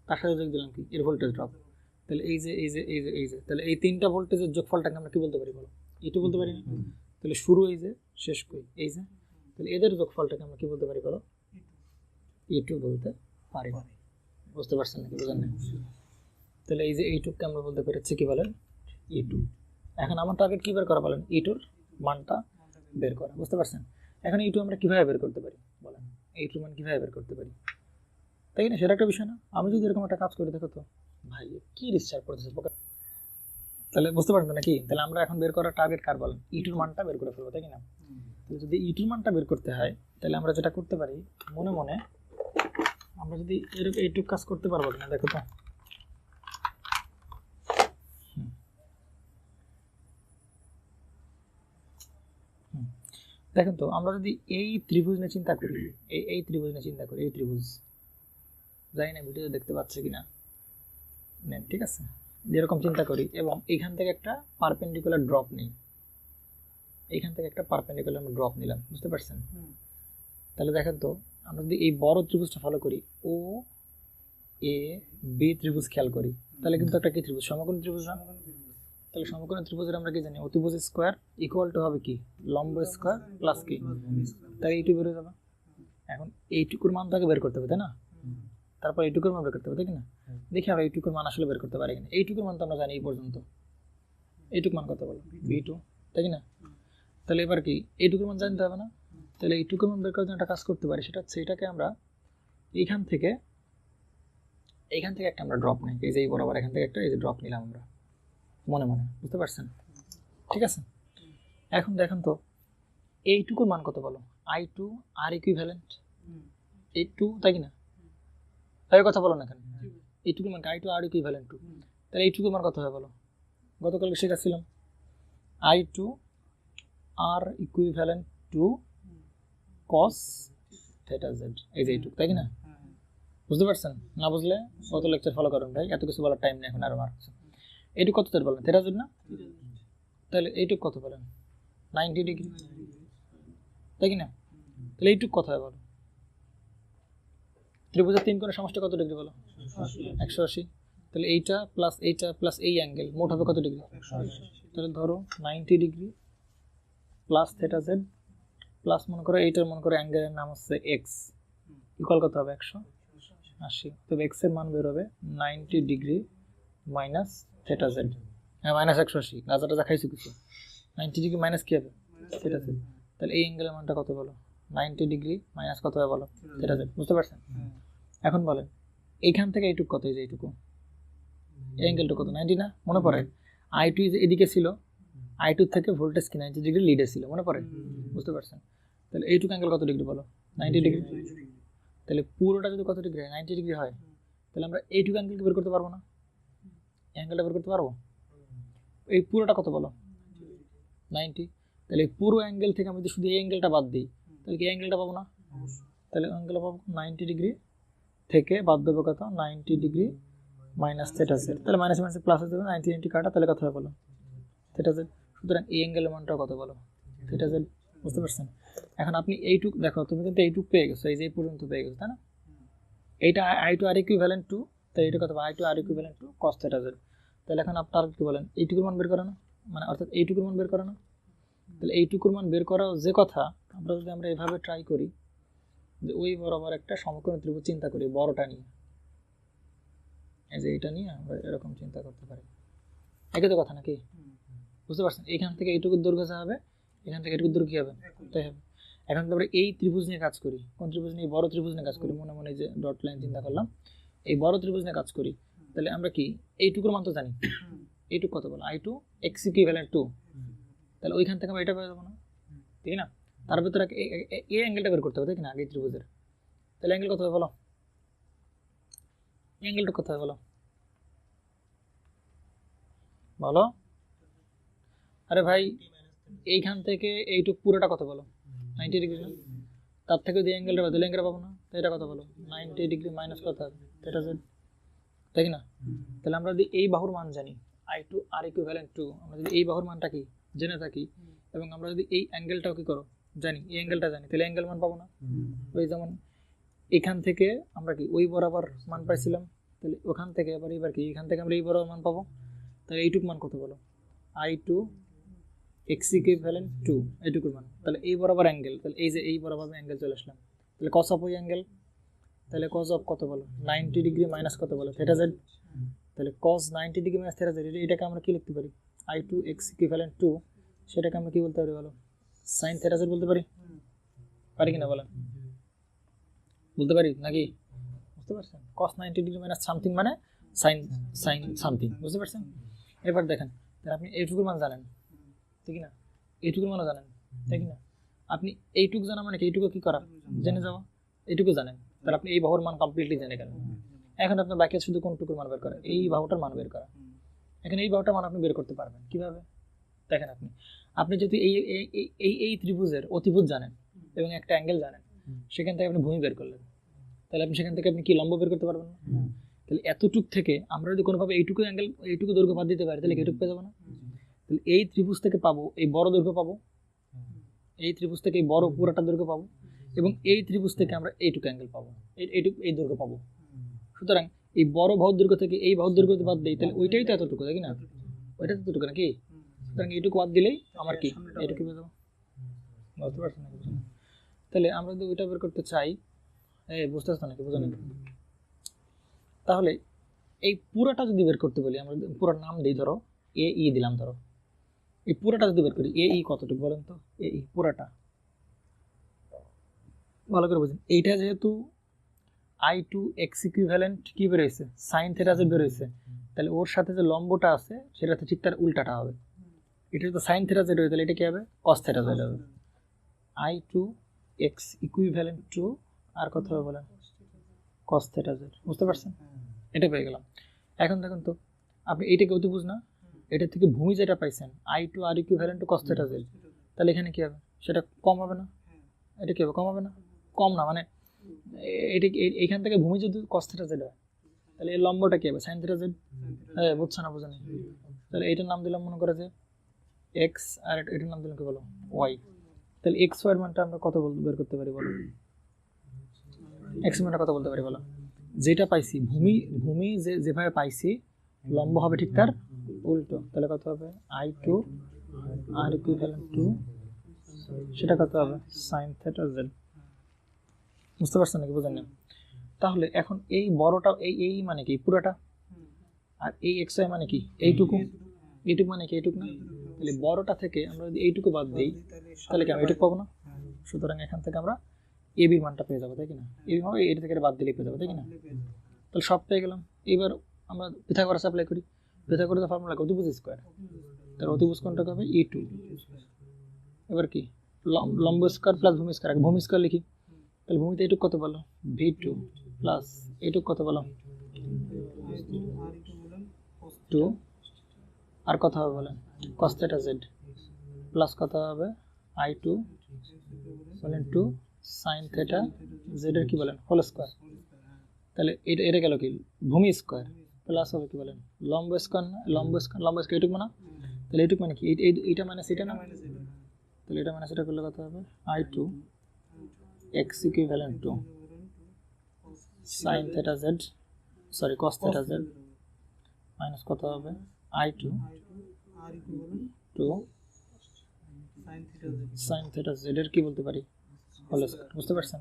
তার সাথে যোগ দিলাম কি এর ভোল্টেজ ড্রপ, তাহলে এই যে এই যে এই যে এই যে, তাহলে এই তিনটা ভোল্টেজের যোগফলটাকে আমরা কি বলতে পারি বলো, E2 বলতে পারি না? তাহলে শুরু এই যে, শেষ কই এই যে, তাহলে এদের যোগফলটাকে আমরা কি বলতে পারি বলো, E2 বলতে পারি, বুঝতে পারছেন নাকি, বুঝেন না? তাহলে এই যে এইটুককে আমরা বলতে পারি হচ্ছে কি বলেন, E2। এখন আমার টার্গেট কি বের করা বলেন, E2 মানটা বের করা, বুঝতে পারছেন? এখন E2 আমরা কিভাবে বের করতে পারি বলেন, E2 মান কিভাবে বের করতে পারি, তাই না? সেটা একটা বিষয় না? আমি যদি এরকম একটা কাজ করে দেখো তো ভাই কি রিসার্চ করতেছে, তাহলে বুঝতে পারছেন নাকি? তাহলে আমরা এখন বের করার টার্গেট কার বলেন, E2 মানটা বের করে ফেলবো, তাই না? তাহলে যদি E2 মানটা বের করতে হয় তাহলে আমরা যেটা করতে পারি, মনে মনে আমরা যদি এরকম এইটুক কাজ করতে পারবো কিনা দেখো তো। দেখেন তো, আমরা যদি এই ত্রিভুজ নিয়ে চিন্তা করি, এই ত্রিভুজ নিয়ে চিন্তা করি, এই ত্রিভুজ, জানি না ভিডিও দেখতে পাচ্ছে কিনা, নেন ঠিক আছে, যেরকম চিন্তা করি, এবং এইখান থেকে একটা পারপেন্ডিকুলার ড্রপ নেই, এইখান থেকে একটা পারপেন্ডিকুলার ড্রপ নিলাম, বুঝতে পারছেন? তাহলে দেখেন তো, আমরা যদি এই বড় ত্রিভুজটা ফলো করি, ও এ বি ত্রিভুজ খেয়াল করি, তাহলে কিন্তু একটা কি ত্রিভুজ, সমকোণী ত্রিভুজ না? তাহলে সমকোণী ত্রিভুজের আমরা কি জানি, অতিভুজ স্কোয়ার ইকুয়াল টু হবে কি লম্ব স্কোয়ার প্লাস কি, তাই এইটু বের হয়ে যাবে। এখন এইটুকুর মান তাকে বের করতে হবে, তাই না? তারপর এইটুকুর মান বের করতে হবে, তাই না? দেখি আমরা এইটুকুর মান আসলে বের করতে পারি কিনা। এইটুকুর মান তো আমরা জানি এই পর্যন্ত, এইটুক মান কত বলো, V2, তাই না? তাহলে এবার কি এইটুকুর মান জানতে হবে না? তাহলে এইটুকুর মান বের করার জন্য একটা কাজ করতে পারি, সেটা হচ্ছে এটাকে আমরা এইখান থেকে একটা আমরা ড্রপ নিই, এই যে এই বরাবর এখান থেকে একটা এই যে ড্রপ নিলাম আমরা মনে মনে, বুঝতে পারছেন? ঠিক আছে, এখন দেখেন তো এইটুকুর মান কত বলো, I2 R ইকুইভ্যালেন্ট 2, তাই কি না? তাই কথা বলো না কেন, এইটুকুর মান I2 R ইকুইভ্যালেন্ট 2, তাহলে এইটুকুর মান কত হবে বলো, গতকালকে শেখাচ্ছিলাম I2 R equivalent two cos theta z, এই যে এইটুকু, তাই কি না? বুঝতে পারছেন? না বুঝলে কত লেকচার ফলো করুন ভাই, এত কিছু বলার টাইম নেই এখন আর আমার। এইটুকু কত বলেন, theta z না? তাহলে এইটুকু কত বলেন, 90 ডিগ্রি, তাই কি না? তাহলে এইটুকু কত হয় বলো, ত্রিভুজের তিন কোণের সমষ্টি কত ডিগ্রি বলো, 180। তাহলে এইটা প্লাস এই অ্যাঙ্গেল মোট হবে কত ডিগ্রি, তাহলে ধরো 90 degree plus theta z plus মনে করো এইটার মনে করো অ্যাঙ্গেলের নাম হচ্ছে x, ইকুয়াল কত হবে 180। তবে x এর মান বের হবে 90 ডিগ্রি মাইনাস theta z, হ্যাঁ -180 রাজা টাজা খাইছো কিছু 90 ডিগ্রি মাইনাস কি হবে সেটা আছে। তাহলে এই অ্যাঙ্গেলের মানটা কত বলো 90 ডিগ্রি মাইনাস কত হবে বলো সেটা আছে, বুঝতে পারছেন? এখন বলেন এইখান থেকে এইটুকু কত, এই যে এইটুকু এই অ্যাঙ্গেলটা কত 90 না? মনে পড়ে I2 এদিকে ছিল, I2 থেকে ভোল্টেজ কি 90 ডিগ্রি লিডে ছিল, মনে পড়ে? বুঝতে পারছেন? তাহলে এইটুকু অ্যাঙ্গেল কত ডিগ্রি বলো 90 ডিগ্রি। তাহলে পুরোটা যদি কত ডিগ্রি হয় 90 ডিগ্রি হয়, তাহলে আমরা এইটুকু অ্যাঙ্গেলকে বের করতে পারবো না? অ্যাঙ্গেলটা বের করতে পারবো? এই পুরোটা কত বলো 90। তাহলে এই পুরো অ্যাঙ্গেল থেকে আমি যদি শুধু এই অ্যাঙ্গেলটা বাদ দিই তাহলে কি অ্যাঙ্গেলটা পাবো না? তাহলে অ্যাঙ্গেল পাবো 90 ডিগ্রি থেকে বাদ দেবো কত 90 ডিগ্রি মাইনাস থেটা জেড। তাহলে মাইনাস মাইনাস প্লাস হয়ে যাবে 90 90 কাটা, তাহলে কত হবে বলো থেটা জেড। সুতরাং এই অ্যাঙ্গেলের মানটা কত বলো থেটা জেড, বুঝতে পারছেন? এখন আপনি এইটুক দেখো, তুমি কিন্তু এইটুক পেয়ে গেছো, এই যে এই পর্যন্ত পেয়ে গেছো, তাই না? এইটা I2 আর ইকুইভ্যালেন্ট টু, তাই এটা কত I2 R equivalent two cos theta Z. তাহলে এখন আপনারা কি বলেন এইটুকুর মান বের করে না, মানে অর্থাৎ এইটুকুর মান বের করে না। তাহলে এইটুকুর মান বের করা যে কথা, আমরা যদি আমরা এভাবে ট্রাই করি যে ওই বরাবর একটা সমকোণী ত্রিভুজ চিন্তা করি বড়টা নিয়ে, এই যে এটা নিয়ে আমরা এরকম চিন্তা করতে পারি, একই তো কথা নাকি? বুঝতে পারছেন? এখান থেকে এইটুকুর দৈর্ঘ্য যা হবে এখান থেকে এইটুকুর দৈর্ঘ্য কি হবে তাই হবে। এখন আমরা এই ত্রিভুজ নিয়ে কাজ করি, কোন ত্রিভুজ নিয়ে? বড় ত্রিভুজ নিয়ে কাজ করি। মনে মনে যে ডট লাইন চিন্তা করলাম, এই বড় ত্রিভুজ নিয়ে কাজ করি। তাহলে আমরা কি এইটুকুর মান তো জানি, এইটুকু কত বলো I2 x ইকুইভ্যালেন্ট টু, তাহলে ওইখান থেকে আমরা এটা পেয়ে যাবো না, ঠিক না? তার ভিতরে এই অ্যাঙ্গেলটা বের করতে হবে, তাই না? আগে ত্রিভুজের তাহলে অ্যাঙ্গেল কত হবে বলো, অ্যাঙ্গেলটা কত হবে বলো বলো। আরে ভাই এইখান থেকে এইটুক পুরোটা কত বলো 90 ডিগ্রি না? তার থেকে যদি অ্যাঙ্গেলটা পাবো তাহলে অ্যাঙ্গেলটা পাবো না, তো এটা কত বলো 90 ডিগ্রি মাইনাস কত হবে থেটা জেড, তাই না? তাহলে আমরা যদি এই বাহুর মান জানি I2 আর ইকুইভ্যালেন্ট টু, আমরা যদি এই বাহুর মানটা কি জেনে থাকি এবং আমরা যদি এই অ্যাঙ্গেলটাও কি করো জানি, এই অ্যাঙ্গেলটা জানি, তাহলে অ্যাঙ্গেল মান পাবো না? ওই যেমন এখান থেকে আমরা কি ওই বরাবর মান পাইছিলাম, তাহলে ওখান থেকে আবার এবার কি এখান থেকে আমরা এই বরাবর মান পাবো। তাহলে এইটুক মান কত বলো I2 x ইকুইভ্যালেন্ট টু, এইটুকুর মান। তাহলে এই বরাবর অ্যাঙ্গেল, তাহলে এই যে এই বরাবর অ্যাঙ্গেল চলে আসলাম, তাহলে cos অফ ওই অ্যাঙ্গেল, তাহলে cos অফ কত বলো 90 ডিগ্রি মাইনাস কত বলো থেটা জেড। তাহলে cos 90 degree minus theta Z, এটাকে আমরা কি লিখতে পারি I2 x ইকুইভ্যালেন্ট টু, সেটাকে আমরা কি বলতে পারি বলো sin থেটা জেড বলতে পারি, পারি কিনা বলেন? বলতে পারি নাকি? বুঝতে পারছেন? cos 90 ডিগ্রি মাইনাস সামথিং মানে sin সামথিং, বুঝতে পারছেন? এবার দেখেন, তাহলে আপনি এইটুকুর মান জানেন, ঠিক না? এইটুকুর মানও জানেন, তাই না? আপনি এইটুকু জানা মানে কি এইটুকু কি করা জেনে যাওয়া, এইটুকু জানেন, তাহলে আপনি এই বাহুর মান কমপ্লিটলি জেনে গেলেন। এখন আপনার বাকি শুধু কোনটুকুর মান বের করা, এই বাহুটার মান বের করা। এখন এই বাহুটার মান আপনি বের করতে পারবেন কিভাবে দেখেন, আপনি যদি এই ত্রিভুজের অতিভুজ জানেন এবং একটা অ্যাঙ্গেল জানেন, সেখান থেকে আপনি ভূমি বের করলেন, তাহলে আপনি সেখান থেকে আপনি কি লম্ব বের করতে পারবেন না? তাহলে এতটুক থেকে আমরা যদি কোনোভাবে এইটুকু অ্যাঙ্গেল এইটুকু দৈর্ঘ্য বাদ দিতে পারি তাহলে এইটুকু পেয়ে যাবো না? তাহলে এই ত্রিভুজ থেকে পাবো এই বড় দৈর্ঘ্য পাবো, এই ত্রিভুজ থেকে এই বড় পুরোটা দৈর্ঘ্য পাবো, এবং এই ত্রিভুজ থেকে আমরা এইটুকু অ্যাঙ্গেল পাবো, এইটুকু এই দৈর্ঘ্য পাবো। সুতরাং এই বড় বাহুর দৈর্ঘ্য থেকে এই বাহুর দৈর্ঘ্য বাদ দিই, তাহলে ওইটাই তো এতটুকু, তাই না? ওইটা তো এতটুকু নাকি? সুতরাং এইটুকু বাদ দিলেই আমার কি এইটুকু পেয়ে যাবো, বুঝতে পারছেন নাকি? তাহলে আমরা যদি ওইটা বের করতে চাই, বুঝতে পারছেন নাকি? বুঝলেন? তাহলে এই পুরোটা যদি বের করতে বলি, আমরা পুরো নাম দিই, ধরো এ ই দিলাম, ধরো এই পুরোটা যদি বের করি এ ই কতটুকু বলেন তো, এ ই পুরোটা ভালো করে বুঝুন। এইটা যেহেতু I2 x ইকুইভ্যালেন্ট কি বের হয়েছে sin থেটা জেড বের হয়েছে, তাহলে ওর সাথে যে লম্বটা আছে সেটা তো ঠিক তার উল্টাটা হবে। এটা তো sin থেটা জেড হয়ে, তাহলে এটা কি হবে cos থেটা জেড হবে। I2 x ইকুইভ্যালেন্ট টু আর কত হবে বলেন cos থেটা জেড, বুঝতে পারছেন? এটা পেয়ে গেলাম। এখন দেখুন তো আপনি এইটাকে অতিভুজ না, এটা থেকে ভূমি যেটা পাইছেন I2 R equivalent two cos theta Z, তাহলে এখানে কি হবে সেটা কম হবে না? এটা কি হবে কম হবে না? কম না, মানে এটা এইখান থেকে ভূমি যদি cos থেটা জেড হয় তাহলে এর লম্বটা কি হবে sin থেটা জেড। হ্যাঁ, বুঝছো না? বুঝেনি? তাহলে এইটার নাম দিলাম মনে করে যে x, আর এটার নাম দিলাম কি বলো y। তাহলে x y এর মানটা আমরা কত বের করতে পারি বলো, x মানটা কত বলতে পারি বলো? যেটা পাইছি ভূমি যেভাবে পাইছি লম্ব হবে ঠিক তার উল্টো, তাহলে কত হবে I2 আর ইকুইভ্যালেন্ট টু, সেটা কত হবে sin থেটা জেড। বুঝতে পারছেন নাকি? বুঝেন না? তাহলে এখন এই বড়টা এই মানে কি পুরোটা, আর এই xy মানে কি এইটুকু, এইটুক মানে কি এইটুক না, তাহলে বড়টা থেকে আমরা যদি এইটুকু বাদ দিই তাহলে কি আমি এইটুক পাবো না? সুতরাং এখান থেকে আমরা এ বির মানটা পেয়ে যাবো, তাই কি না? এ মানে এটা থেকে বাদ দিলে পেয়ে যাবো, তাই কি না? তাহলে সব পেয়ে গেলাম। এবার আমরা পিথাগোরাস অ্যাপ্লাই করি। পিথাগোরাসের ফর্মুলা অতিভুজ স্কয়ার, তাহলে অতিভুজ কোণটা হবে E2। এবার কি লম্ব স্কয়ার প্লাস ভূমি স্কয়ার, ভূমি স্কয়ার লিখি, তাহলে ভূমিতে এইটুক কত পেলো V2 প্লাস এইটুক কত পেলো 2, আর কত হবে বলেন cos θ z প্লাস কত হবে I2 বলেন 2 sin θ z এর কি বলেন হোল স্কয়ার। তাহলে এটা গেল কি ভূমি স্কয়ার প্লাস হবে কি বলেন লম্ব স্কয়ার, লম্ব স্কয়ার এইটুক মানে, তাহলে এইটুক মানে কি এইটা মাইনাস এটা না, তাহলে এটা মাইনাস এটা করলে কত হবে I2 x equivalent two sin θ z sorry cos θ z minus কত হবে I2 2 sin θ z এর কি বলতে পারি হোল স্কয়ার। বুঝতে পারছেন?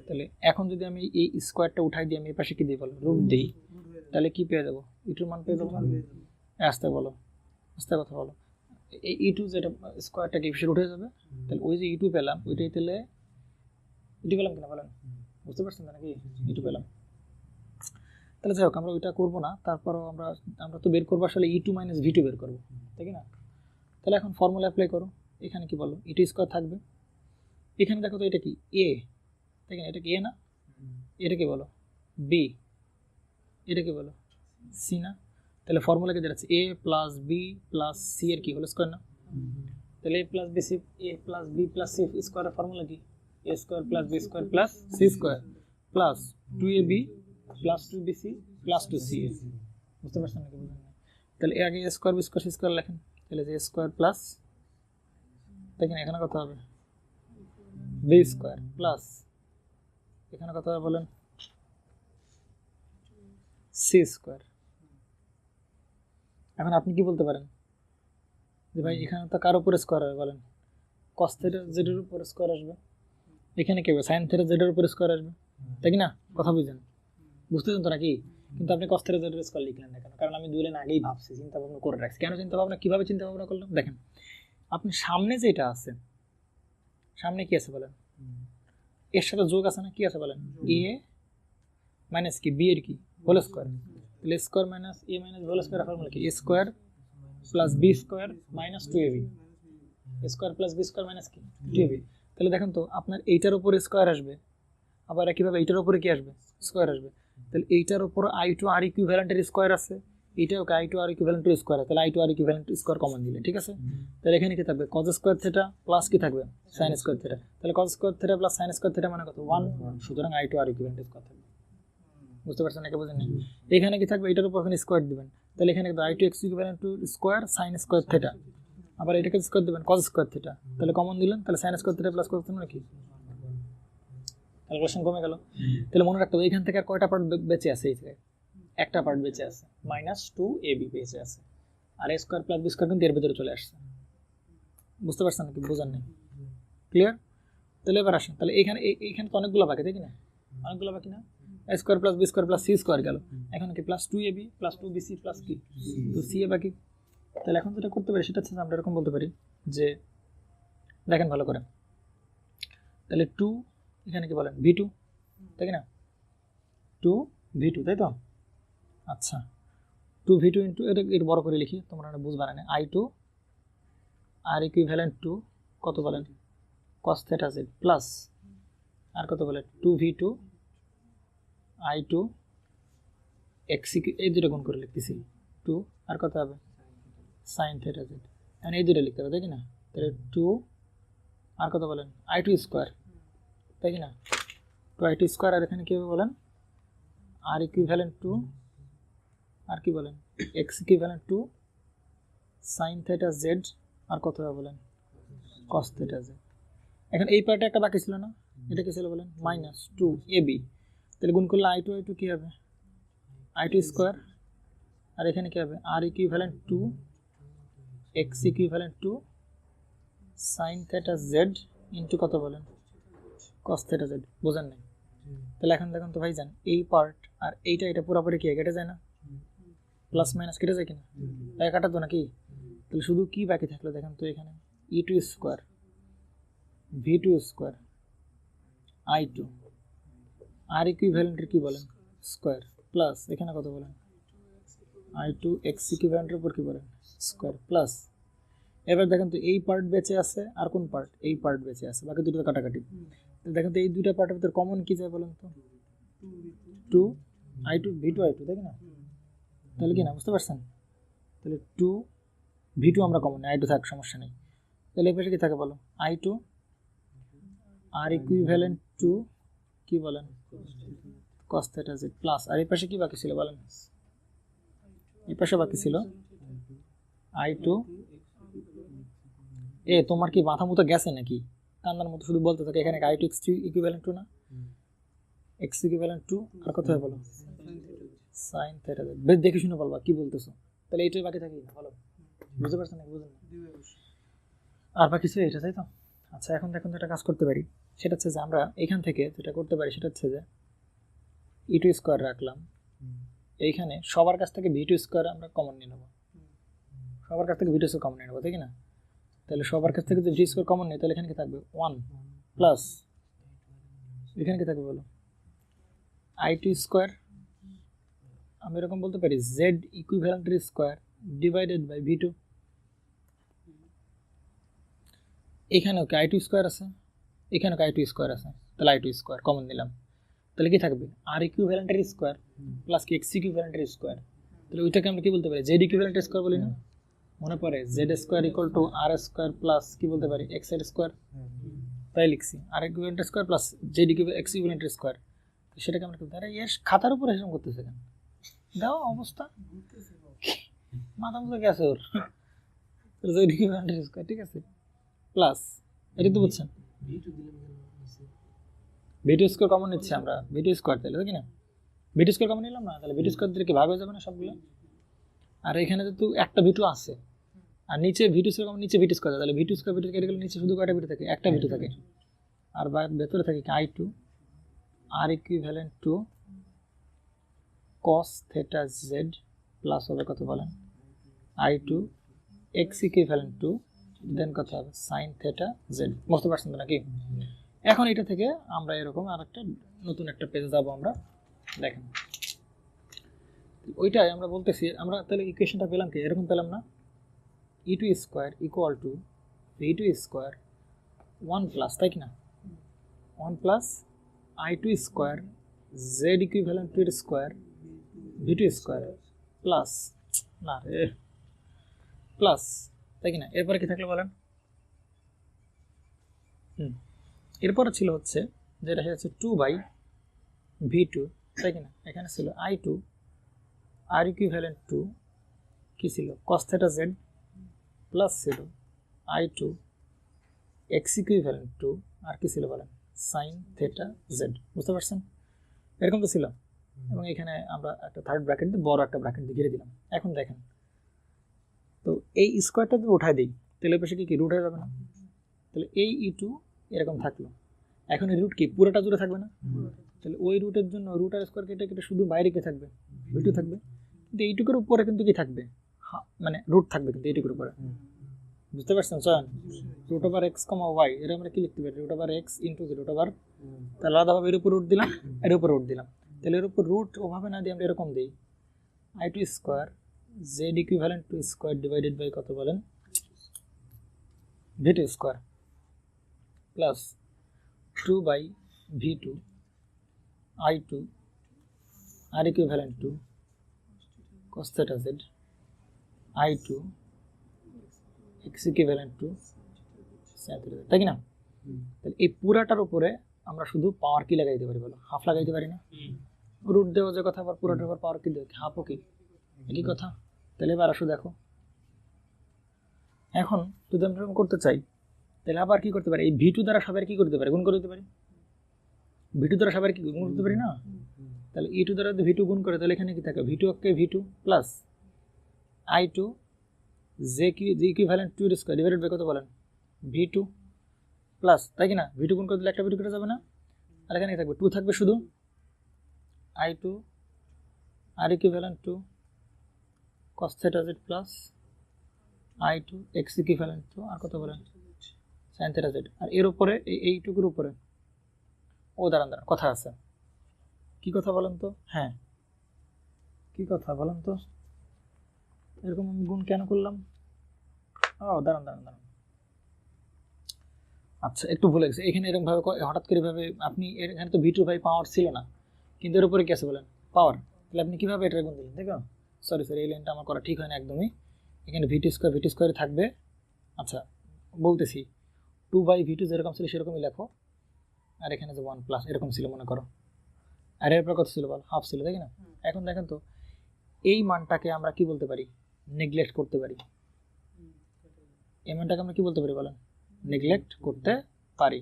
তাহলে এখন যদি আমি এই স্কয়ারটা উঠাই দিই, আমি এই পাশে কি দিই বলো রুট দিই, তাহলে কি পেয়ে যাবো E2 মান পেয়ে যাবো না? আস্তে বলো, আস্তে কথা বলো। এই E2 যেটা স্কয়ারটা কি পাশে উঠে যাবে, তাহলে ওই যে E2 পেলাম ওইটাই তাহলে E2 পেলাম কিনা বলেন? বুঝতে পারছেন নাকি E2 পেলাম? তাহলে যাই হোক আমরা ওইটা করবো না, তারপরও আমরা তো বের করবো আসলে E2 মাইনাস V2 বের করবো, তাই না? তাহলে এখন ফর্মুলা অ্যাপ্লাই করো। এখানে কি বলো E2 স্কয়ার থাকবে, এখানে দেখো তো এটা কি A, তাই না? এটা কি A না? এটা কি বলো B, এটা কি বলো C না? তাহলে ফর্মুলা কি দাঁড়াচ্ছে A plus B plus C এর কি হোল স্কয়ার না? তাহলে A plus B plus C স্কয়ারের ফর্মুলা কি A square plus B square plus C square plus 2AB plus 2BC plus 2CA। বুঝতে পারছেন নাকি? বুঝলেন না? তাহলে আগে A square B square C square লেখেন, তাহলে যে A স্কয়ার প্লাস, তাই না? এখানে কত হবে B স্কয়ার প্লাস এখানে কত হবে বলেন C স্কয়ার। এখন আপনি কি বলতে পারেন যে ভাই এখানে তো কার উপরে স্কয়ার হবে বলেন? cos θ z এর উপরে স্কয়ার আসবে, এখানে কি হবে sin θ z এর উপরে স্কয়ার আসবে, তাই কি না? কথা বুঝেন? বুঝতেছেন তো নাকি? কিন্তু আপনি cos θ z এর স্কয়ার লিখলেন না কেন? কারণ আমি 2 লাইন আগেই ভাবছি, চিন্তা ভাবনা করে রাখছি। কেন চিন্তা ভাবনা, কিভাবে চিন্তা ভাবনা করলাম দেখেন। আপনি সামনে যেটা আছে, সামনে কি আছে বলেন? এর সাথে যোগ আছে না, কি আছে বলেন? A মাইনাস কি B এর কি হোল স্কয়ার, তাহলে square minus A minus whole square formula কি A square plus B square minus 2AB, A square plus B square minus কি 2AB। তাহলে দেখেন তো আপনার এইটার উপরে স্কয়ার আসবে, আবার একইভাবে এইটার উপরে কি আসবে স্কয়ার আসবে। তাহলে এইটার উপর I2 R ইকুইভ্যালেন্টের স্কয়ার আছে, এইটাও I2 R ইকুইভ্যালেন্টের স্কয়ার আছে, তাহলে I2 R equivalent square common দিলে ঠিক আছে। তাহলে এখানে কি থাকবে cos স্কয়ার থিটা প্লাস কি থাকবে sin স্কয়ার থিটা, তাহলে cos square theta plus sin square theta মানে কত 1, সুতরাং I2 R ইকুইভ্যালেন্ট স্কয়ার থাকবে। বুঝতে পারছেন নাকি? বুঝেন? এখানে কি থাকবে এটার উপর এখানে স্কয়ার দিবেন, তাহলে এখানে I2 x equivalent to square sin square theta, আবার এটাকে স্কয়ার দিবেন cos স্কয়ার থিটা, তাহলে কমন দিলেন, তাহলে sin স্কয়ার থিটা প্লাস করতে নাকি ক্যালকুলেশন কমে গেল। তাহলে মনে রাখতে হবে এখান থেকে আর কয়টা পার্ট বেঁচে আছে, এই থেকে একটা পার্ট বেঁচে আছে, -2AB বেঁচে আছে, আর A square plus B square কিন্তু এর ভিতরে চলে আসছে। বুঝতে পারছেন নাকি? বুঝেন নাই? ক্লিয়ার? তাহলে এবার আসেন, তাহলে এইখানে তো অনেকগুলো বাকি, তাই কি না? অনেকগুলো বাকি না? A square plus B square plus C square গেল, এখন কি plus 2AB plus 2BC plus কি 2CA বাকি। তাহলে এখন যেটা করতে পারি সেটা হচ্ছে আমরা এরকম বলতে পারি যে দেখেন ভালো করে, তাহলে 2 এখানে কি বলেন V2, তাই না? 2V2, তাই তো? আচ্ছা 2V2 ইন্টু এর বড় করে লিখি, তোমরা বুঝবা না। I2 আর ইকুইভ্যালেন্ট টু কত বলেন cos θ z প্লাস আর কত বলে 2V2 I2 x এই দুটো গুণ করে লিখতেছি 2, আর কত হবে sin θ z, এখন এই দুটো লিখতে হবে, তাই কি না? তাহলে 2 আর কত বলেন I2 স্কয়ার, তাই কি না? 2I2 স্কয়ার, আর এখানে কি হবে বলেন আর ইকুইভ্যালেন্ট টু আর কি বলেন x equivalent two sin θ z, আর কত হবে বলেন cos θ z। এখন এই পার্টে একটা বাকি ছিল না, এটা কি ছিল বলেন -2AB, তাহলে গুণ করলে I2 কি হবে I2 স্কয়ার, আর এখানে কি হবে R equivalent two x equivalent two sin θ z into কত বলেন cos θ z। বুঝেন নাই? তাহলে এখন দেখুন তো ভাইজান, এই পার্ট আর এটা পুরোপুরি কি কেটে যায় না? প্লাস মাইনাস কেটে যায় কিনা? কাটা তো নাকি? তাহলে শুধু কি বাকি থাকলো দেখেন তো, এখানে E2 square V2 square I2 আর ইকুইভ্যালেন্টের কি বলেন স্কোয়ার প্লাস এখানে কত বলেন I2 x ইকুইভ্যালেন্টের উপর কি বলেন স্কোয়ার প্লাস। এবার দেখেন তো এই পার্ট বেঁচে আছে আর কোন পার্ট, এই পার্ট বেঁচে আছে, বাকি দুটো কাটাকাটি। দেখেন তো এই দুইটা পার্টের ভিতর কমন কি যায় বলেন তো, 2 I2 V2 I2 তাই না? তাহলে কি না বুঝতে পারছেন, তাহলে 2 V2 আমরা কমন নেই, I2 থাক সমস্যা নেই। তাহলে এই পাশে কি থাকে বলো I2 আর ইকুইভ্যালেন্ট টু কি বলেন cos θ z প্লাস, আর এই পাশে কি বাকি ছিল বলেন, এই পাশে বাকি ছিল I2 এ তোমার কি মাথা মতো গেছে নাকি, কান্নার মতো শুধু বলতে থাকে এখানে I2 x ইকুইভ্যালেন্ট টু না, x ইকুইভ্যালেন্ট টু আর কত হয় বলো sin θ z, বেশ দেখে শুনে বলবা কি বলতেছো। তাহলে এইটাই বাকি থাকে না বলো, বুঝতে পারছেন নাকি বুঝেন না, আর বাকি ছিল এটা তাই তো। আচ্ছা এখন দেখুন তো একটা কাজ করতে পারি, সেটা হচ্ছে যে আমরা এখান থেকে যেটা করতে পারি সেটা হচ্ছে যে E2 স্কোয়ার রাখলাম, এইখানে সবার কাছ থেকে V2 স্কোয়ার আমরা কমন নিয়ে নেবো, সবার কাছ থেকে V2 স্কোয়ার কমন নিয়ে নেবো তাই কি না। তাহলে সবার কাছ থেকে যদি V স্কোয়ার কমন নেই তাহলে এখানে কি থাকবে 1 প্লাস এখানে কি থাকবে বলো I2 স্কোয়ার, আমি এরকম বলতে পারি Z ইকুইভ্যালেন্টের স্কোয়ার ডিভাইডেড বাই V2। এখানেও কি I2 স্কোয়ার আছে, এখানেও কি I2 স্কোয়ার আছে, তাহলে I2 স্কোয়ার কমন নিলাম, তাহলে কি থাকবে আর ইকুইভ্যালেন্টের স্কোয়ার প্লাস কি এক্স ইকুইভ্যালেন্টের স্কোয়ার, তাহলে ওইটাকে আমরা কি বলতে পারি জেড ইকুইভ্যালেন্টের স্কোয়ার বলি না, মনে পড়ে Z square equal to R square plus কি বলতে পারি এক্স এর স্কোয়ার, তাই লিখছি আর ইকুইভ্যালেন্টের স্কোয়ার প্লাস জেড এক্স ইকুইভ্যালেন্টের স্কোয়ার। তো সেটাকে আমরা কি তারা এর খাতার উপর হিসাব করতেছে কেন, দাও অবস্থা মাথা মতো গেছে ওর, জেড ইকুইভ্যালেন্টের স্কোয়ার ঠিক আছে প্লাস, এটা তো বুঝছেন V2 স্কোয়ার কমন নিচ্ছি আমরা, V2 স্কোয়ার তাহলে কি না, V2 স্কোয়ার কমন নিলাম না, তাহলে V2 স্কোয়ার দিলে কি ভাগ হয়ে যাবে না সবগুলো, আর এখানে তো একটা V2 আছে আর নিচে V2 স্কোয়ার কমন নিচে V2 স্কোয়ার, তাহলে V2 স্কোয়ার V2 কেটে গেলে নিচে শুধু কয়টা V2 থাকে, একটা V2 থাকে, আর ভেতরে থাকে কি I2 R equivalent two cos θ z plus হবে কত বলেন I2 x ইকুইভ্যালেন্ট টু দেন কত হবে sin θ z, বুঝতে পারছেন তো নাকি। এখন এটা থেকে আমরা এরকম আরেকটা নতুন একটা পেজে যাব আমরা, দেখেন ওইটাই আমরা বলতেছি আমরা, তাহলে ইকুয়েশনটা পেলাম কি এরকম পেলাম না, E2 square equal to V2 square 1 plus তাই কি না 1 plus I2 square Z equivalent to এর স্কোয়ার V2 স্কোয়ার প্লাস না রে প্লাস তাই কি না, এরপরে কি থাকলো বলেন, এরপরে ছিল হচ্ছে যেটা হচ্ছে 2/V2 তাই কি না, এখানে ছিল I2 আর ইকুইভ্যালেন্ট টু কি ছিল cos θ z প্লাস ছিল I2 x ইকুইভ্যালেন্ট টু আর কি ছিল বলেন sin θ z, বুঝতে পারছেন এরকম তো ছিল। এবং এখানে আমরা একটা থার্ড ব্র্যাকেট দিয়ে বড় একটা ব্র্যাকেট দিয়ে ঘিরে দিলাম। এখন দেখেন তো এই স্কোয়ারটা যদি উঠাই দিই তাহলে পাশে কি রুট হয়ে যাবে না, তাহলে এই E2 এরকম থাকলো, এখন এই রুট কি পুরোটা জুড়ে থাকবে না, তাহলে ওই রুটের জন্য রুট আর স্কোয়ার কেটে কেটে শুধু বাইরে কে থাকবে V2 থাকবে, কিন্তু এইটুকুর উপরে কিন্তু কি থাকবে মানে রুট থাকবে কিন্তু এইটুকুর উপরে, বুঝতে পারছেন Chayan root over X comma Y, এটা আমরা কি লিখতে পারি root over X into root over, তাহলে আলাদাভাবে এর উপর রুট দিলাম এর উপর রুট দিলাম, তাহলে এর উপর রুট ওভাবে না দিয়ে আমরা এরকম দিই I2 square Z equivalent to square divided by কত বলেন V2 square plus 2/V2 I2 R equivalent two cos θ z I2 x equivalent two sin θ z তাই কি না, তাহলে এই পুরাটার উপরে আমরা শুধু পাওয়ার কি লাগাই দিতে পারি বলো হাফ লাগাইতে পারি না, রুট দেওয়া যে কথা আবার পুরাটার উপর পাওয়ার কি দেয় হাফও কি একই কথা, তাহলে এবার আসো দেখো এখন যদি আমরা করতে চাই তাহলে আবার কি করতে পারি এই V2 দ্বারা সবাই কি করতে পারি গুণ করে দিতে পারি, V2 দ্বারা সবাই কি গুণ করতে পারি না, তাহলে E2 দ্বারা যদি V2 গুণ করে তাহলে এখানে কি থাকে V2 কে V2 প্লাস I2 যে ইকুইভ্যালেন্ট টু এর স্কয়ার ডিভাইডেড বাই কত বলেন V2 প্লাস তাই কি না, V2 গুণ করে দিলে একটা V2 কেটে যাবে না, আর এখানে কি থাকবে 2 থাকবে শুধু I2 R equivalent two cos θ z plus I two X equivalent two আর কত বলেন সাইন থিটা জেড, আর এর উপরে এইটুকুর উপরে ও দাঁড়ান কথা আছে, কি কথা বলেন তো? হ্যাঁ কি কথা বলেন তো, এরকম আমি গুণ কেন করলাম? ও দাঁড়ান, আচ্ছা একটু ভুলে গেছে, এখানে এরকম ভাবে হঠাৎ করে ভাবে আপনি এখানে তো ভি2 বাই পাওয়ার ছিল না, কিন্তু এর উপরে কি আছে বলেন পাওয়ার, তাহলে আপনি কিভাবে এটা গুণ দিলেন? দেখো সরি এই লাইনটা আমার করা ঠিক হয় না একদমই, এখানে ভিটি স্কোয়ার থাকবে। আচ্ছা বলতেছি 2/v2 যেরকম ছিল সেরকমই লেখো, আর এখানে যে 1 প্লাস এরকম ছিল মনে করো, আর এর পর কত ছিল বল হাফ ছিল, তাই না? এখন দেখেন তো এই মানটাকে আমরা কি বলতে পারি? নেগলেক্ট করতে পারি। এই মানটাকে আমরা কি বলতে পারি বলেন? নেগলেক্ট করতে পারি।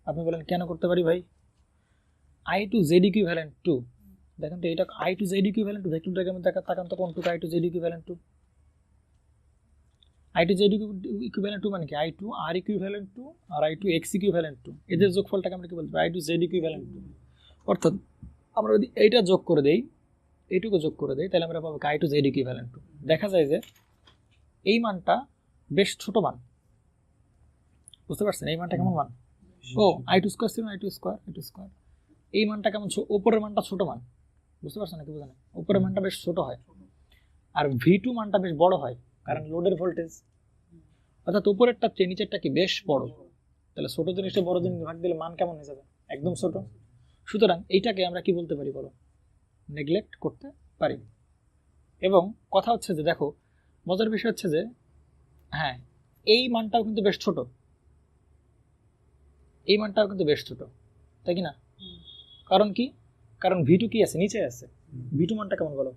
আপনি বলেন কেন করতে পারি ভাই? I two Z equivalent two, দেখেন তো এটা I two Z equivalent two, vector ডায়াগ্রামে তাকান তো কোনটুকু I two Z equivalent two? I two Z equivalent two মানে কি? I two R equivalent two আর I two X equivalent two, এদের যোগফলটাকে আমরা কি বলতে পারি? I two Z equivalent two. অর্থাৎ আমরা যদি এইটা যোগ করে দেই, এইটুকু যোগ করে দেই, তাহলে আমরা পাবো I two Z equivalent to. দেখা যায় যে এই মানটা বেশ ছোট মান, বুঝতে পারছেন? এই মানটা কেমন মান? ও আই টু স্কোয়ার ছিল, আই টু স্কোয়ার এই মানটা কেমন? উপরের মানটা ছোট মান, বুঝতে পারছেন নাকি? বোঝা না? উপরের মানটা বেশ ছোট হয়, আর ভি2 মানটা বেশ বড় হয়, কারণ লোডের ভোল্টেজ। অর্থাৎ উপরেরটা চেয়ে নিচেরটা কি বেশ বড়, তাহলে ছোট জিনিসটা বড় জিনিস ভাগ দিলে মান কেমন হয়ে যাবে? একদম ছোট। সুতরাং এইটাকে আমরা কি বলতে পারি বলো? নেগলেক্ট করতে পারি। এবং কথা হচ্ছে যে দেখো মজার বিষয় হচ্ছে যে হ্যাঁ এই মানটাও কিন্তু বেশ ছোট, এই মানটাও কিন্তু বেশ ছোট, তাই কি না? কারণ কি? কারণ ভি2 কি আছে? নিচে আছে। ভি2 মানটা কেমন বলো?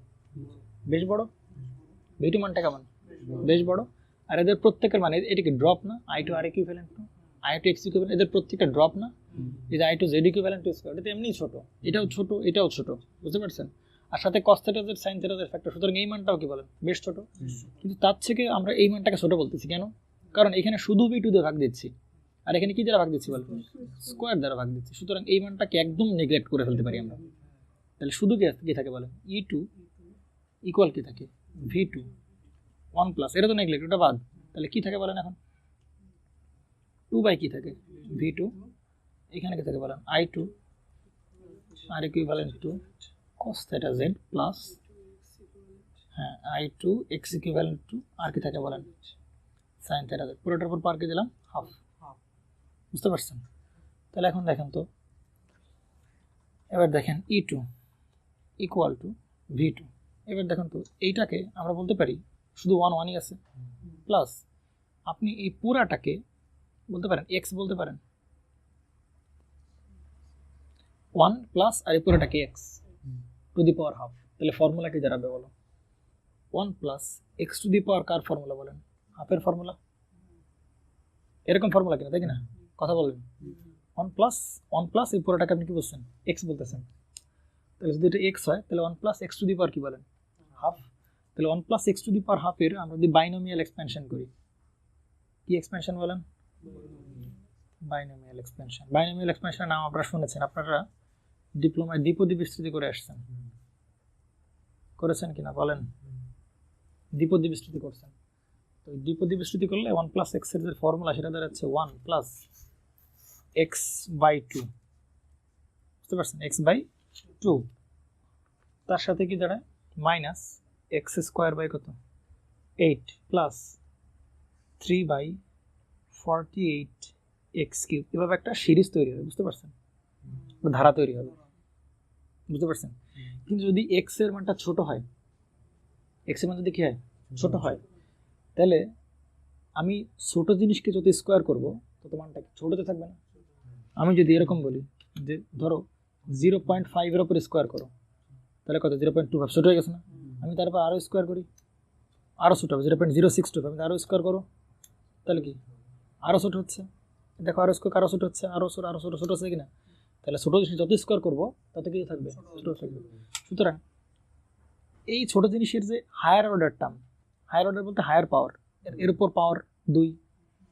বেশ বড়। ভি2 মানটা কেমন? বেশ বড়। আর এদের প্রত্যেকের মানে এটা কি ড্রপ না? I two R equivalent two I two X equivalent, এদের প্রত্যেকটা ড্রপ না? এই যে I two Z equivalent to square, এটা এমনিই ছোট, এটাও ছোট, এটাও ছোট, বুঝতে পারছেন? আর সাথে cos θ এর sin θ এর ফ্যাক্টর, সুতরাং এই মানটাও কি বলেন? বেশ ছোট। কিন্তু তার থেকে আমরা এই মানটাকে ছোট বলতেছি কেন? কারণ এখানে শুধু ভি2 দিয়ে ভাগ দিচ্ছি, আর এখানে কি দ্বারা ভাগ দিচ্ছি বলেন? স্কয়ার দ্বারা ভাগ দিচ্ছি। সুতরাং এই মানটাকে একদম নেগলেক্ট করে ফেলতে পারি আমরা। তাহলে শুধু কি থাকে বলেন? e2 ইকুয়াল কি থাকে? v2 1 প্লাস, এটা তো নেগলেক্ট, ওটা বাদ। তাহলে কি থাকে বলেন এখন? 2 বাই কি থাকে? v2, এখানে কি থাকে বলেন? i2 R equivalent two cos θ z plus হ্যাঁ i2 x ইকুইভ্যালেন্ট টু আর কি থাকে বলেন? sin θ z। পুরোটার উপর পার কি দিলাম? হাফ। বুঝতে পারছেন? তাহলে এখন দেখেন তো, এবার দেখেন e2 ইকুয়াল টু v2। এবার দেখেন তো এইটাকে আমরা বলতে পারি শুধু 1 আছে, প্লাস আপনি এই পুরাটাকে বলতে পারেন x বলতে পারেন 1 প্লাস আর এই পুরাটাকে x to the power half. তাহলে ফর্মুলা কি দাঁড়াবে বলো? 1 plus x to the power car formula বলেন? হাফের ফর্মুলা। এরকম ফর্মুলা কিনা, তাই কিনা? কথা বলবেন 1 প্লাস এই পুরোটাকে আপনি কি বলছেন? x বলতেছেন। তাহলে যদি এটা x হয় তাহলে 1 প্লাস x টু দি পাওয়ার কি বলেন? হাফ। তাহলে 1 প্লাস x টু দি পাওয়ার হাফের আমরা যদি বাইনোমিয়াল এক্সপেনশন করি, কি এক্সপেনশন বলেন? Binomial expansion. বাইনোমিয়াল এক্সপেনশনের নাম আপনারা শুনেছেন, আপনারা ডিপ্লোমায় দ্বিপদী বিস্তৃতি করে আসছেন, করেছেন কিনা বলেন? দ্বিপদী বিস্তৃতি করছেন। তো দ্বিপদী বিস্তৃতি করলে 1 প্লাস x এর যে ফর্মুলা সেটা দাঁড়াচ্ছে 1 প্লাস x বাই 2, বুঝতে পারছেন? x বাই 2, তার সাথে কি দাঁড়ায়? মাইনাস x স্কোয়ার বাই কত? 8 প্লাস 3 বাই 48 x কিউব। এভাবে একটা সিরিজ তৈরি হবে, বুঝতে পারছেন? ধারা তৈরি হবে, বুঝতে পারছেন? কিন্তু যদি x এর মানটা ছোট হয়, x এর মান যদি কি হয়? ছোট হয়, তাহলে আমি ছোট জিনিসকে যত স্কোয়ার করব তত মানটা ছোটতে থাকবে না? আমি যদি এরকম বলি যে ধরো 0.5 এর উপর স্কোয়ার করো, তাহলে কত? 0.25, ছোট হয়ে গেছে না? আমি তারপর আরও স্কোয়ার করি, আরও ছোট হবে 0.062, আমি আরও স্কোয়ার করো, তাহলে কি আরও ছোট হচ্ছে? দেখো আরও স্কোয়ার আরও ছোট হচ্ছে, আরও ছোট হচ্ছে কিনা? তাহলে ছোট জিনিস যত স্কোয়ার করবো তত কি থাকবে? ছোট থাকবে। সুতরাং এই ছোট জিনিসের যে higher order term, higher order বলতে হায়ার পাওয়ার, এর উপর পাওয়ার 2,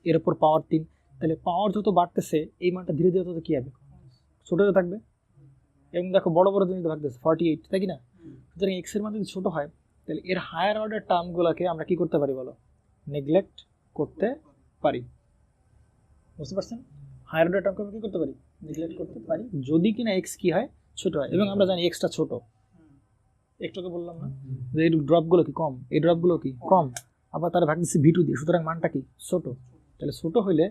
এর উপর পাওয়ার 3, তাহলে পাওয়ার যত বাড়তেছে এই মানটা ধীরে ধীরে তত কি হবে? ছোট হতে থাকবে। এবং দেখো বড় বড় জিনিস ভাগতেছে 48, তাই কি না? সুতরাং এক্স এর মান যদি ছোট হয় তাহলে এর হায়ার অর্ডার টার্মগুলোকে আমরা কি করতে পারি বলো? নেগলেক্ট করতে পারি। বুঝতে পারছেন? হায়ার অর্ডার টার্মকে আমরা কি করতে পারি? নেগলেক্ট করতে পারি যদি কিনা এক্স কি হয়, ছোট হয়। এবং আমরা জানি এক্সটা ছোট, একটুকে বললাম না যে এই ড্রপগুলো কি কম, এই ড্রপগুলো কি কম, আবার তারা ভাগ দিচ্ছে ভি2 দিয়ে, সুতরাং মানটা কি ছোট। তাহলে ছোট হইলে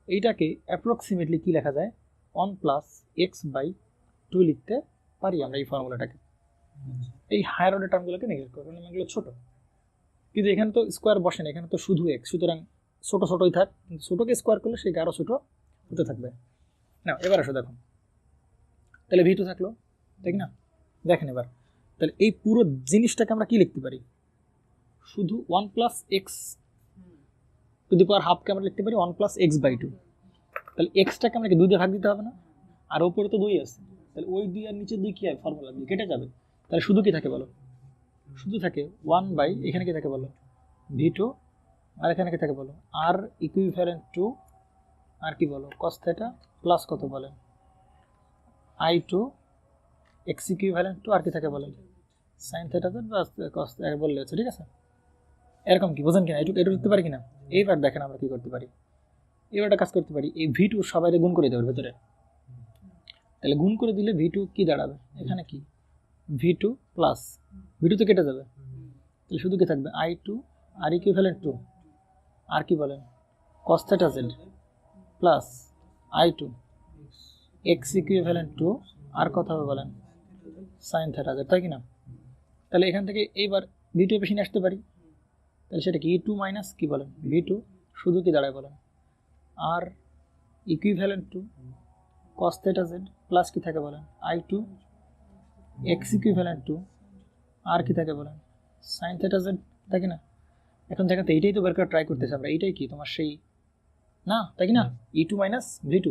এইটাকে অ্যাপ্রক্সিমেটলি কি লেখা যায়? 1+x/2 লিখতে পারি আমরা এই ফর্মুলাটাকে। এই হায়ার অর্ডার টার্মগুলোকে নেগলেক্ট করবো, কারণ এগুলো ছোট। কিন্তু এখানে তো স্কোয়ার বসে না, এখানে তো শুধু এক্স, সুতরাং ছোট ছোটই থাক, কিন্তু ছোটকে স্কোয়ার করলে সেই আরও ছোট হতে থাকবে। না এবার আসো দেখো, তাহলে ভি2 থাকলো, ঠিক না? দেখেন এবার, তাহলে এই পুরো জিনিসটাকে আমরা কি লিখতে পারি? শুধু 1+x⁴কে আমরা লিখতে পারি 1+x/2। তাহলে এক্সটাকে আমরা কি 2 দিয়ে ভাগ দিতে হবে না? আর উপরে তো 2 আছে, তাহলে ওই 2 আর নিচে 2 কি হয়? ফর্মুলা দিয়ে কেটে যাবে। তাহলে শুধু কি থাকে বলো? শুধু থাকে 1/ এখানে কি থাকে বলো? ভি2। আর এখানে কি থাকে বলো? আর ইকুইভ্যালেন্ট টু আর কি বলো? cos θ প্লাস কত বলেন? i2 x ইকুইভ্যালেন্ট টু আর কি থাকে বলেন? sin θ প্লাস cos বললে হচ্ছে, ঠিক আছে? এরকম কি বোঝেন কিনা? এটা লিখতে পারি কিনা? এইবার দেখেন আমরা কি করতে পারি। এবারটা কাজ করতে পারি, এই ভি2 সবাই গুণ করে দেওয়ার ভেতরে। তাহলে গুণ করে দিলে ভি2 কি দাঁড়াবে? এখানে কি ভি2 প্লাস ভি2 তো কেটে যাবে, তাহলে শুধু কি থাকবে? i2 আর ইকুইভ্যালেন্ট টু আর কি বলেন? cos θ z plus i2 x equivalent two আর কত হবে বলেন? sin θ z, তাই কি না? তাহলে এখান থেকে এইবার ভি2 বেশি নিয়ে আসতে পারি, তাহলে সেটা কি e2 মাইনাস কি বলেন? ভি2 শুধু কি দাঁড়ায় বলেন? R equivalent two cos θ z plus কি থাকে বলেন? i2 x ইকুইভ্যালেন্ট টু আর কি থাকে বলেন? sin θ z, তাই কি না? এখন দেখেন তো এইটাই তো বের করে ট্রাই করতেছি আমরা, এইটাই কি তোমার সেই না, তাই কি না? e2 মাইনাস ভি2,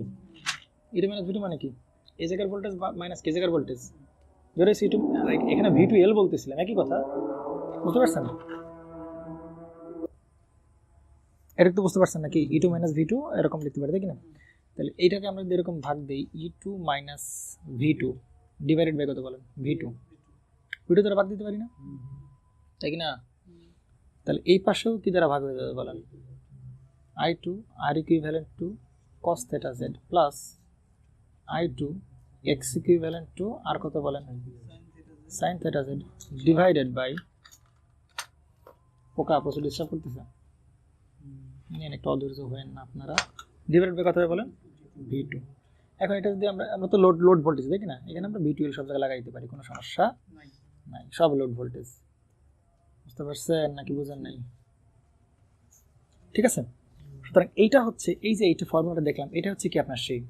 e2 মাইনাস ভি2 মানে কি? এই জায়গার ভোল্টেজ মাইনাস কে জায়গার ভোল্টেজ, ধরে c2, এখানে v2l বলতেছিলাম, একই কথা। বুঝতে পারছেন? এটা তো বুঝতে পারছেন নাকি? e2 মাইনাস ভি2 এরকম লিখতে পারি, তাই কি না? তাহলে এইটাকে আমরা যদি এরকম ভাগ দেই, e2 মাইনাস ভি2 ডিভাইডেড বাই কত বলেন? ভি2 দ্বারা ভাগ দিতে পারি না, তাই কি না? তাহলে এই পাশেও কি দ্বারা ভাগ হয়ে যাবে বলেন? i2 R equivalent two cos θ z plus i2 x equivalent two আর কত বলেন? sin θ z ডিভাইডেড বাই, পোকা প্রচুর ডিস্টার্ব করতেছে, নিয়ে একটু অধৈর্য হবেন না আপনারা। ডিভাইডেড বাই কত হবে বলেন? ভি2। এখন এটা যদি আমরা তো লোড ভোল্টেজ দেখি না, এখানে আমরা ভি2 সব জায়গায় লাগাই দিতে পারি, কোনো সমস্যা নাই, সব লোড ভোল্টেজ। বুঝতে পারছেন নাকি বুঝেন নাই? ঠিক আছে, সুতরাং এইটা হচ্ছে, এই যে এইটা ফর্মুলাটা দেখলাম, এটা হচ্ছে কি আপনার সেই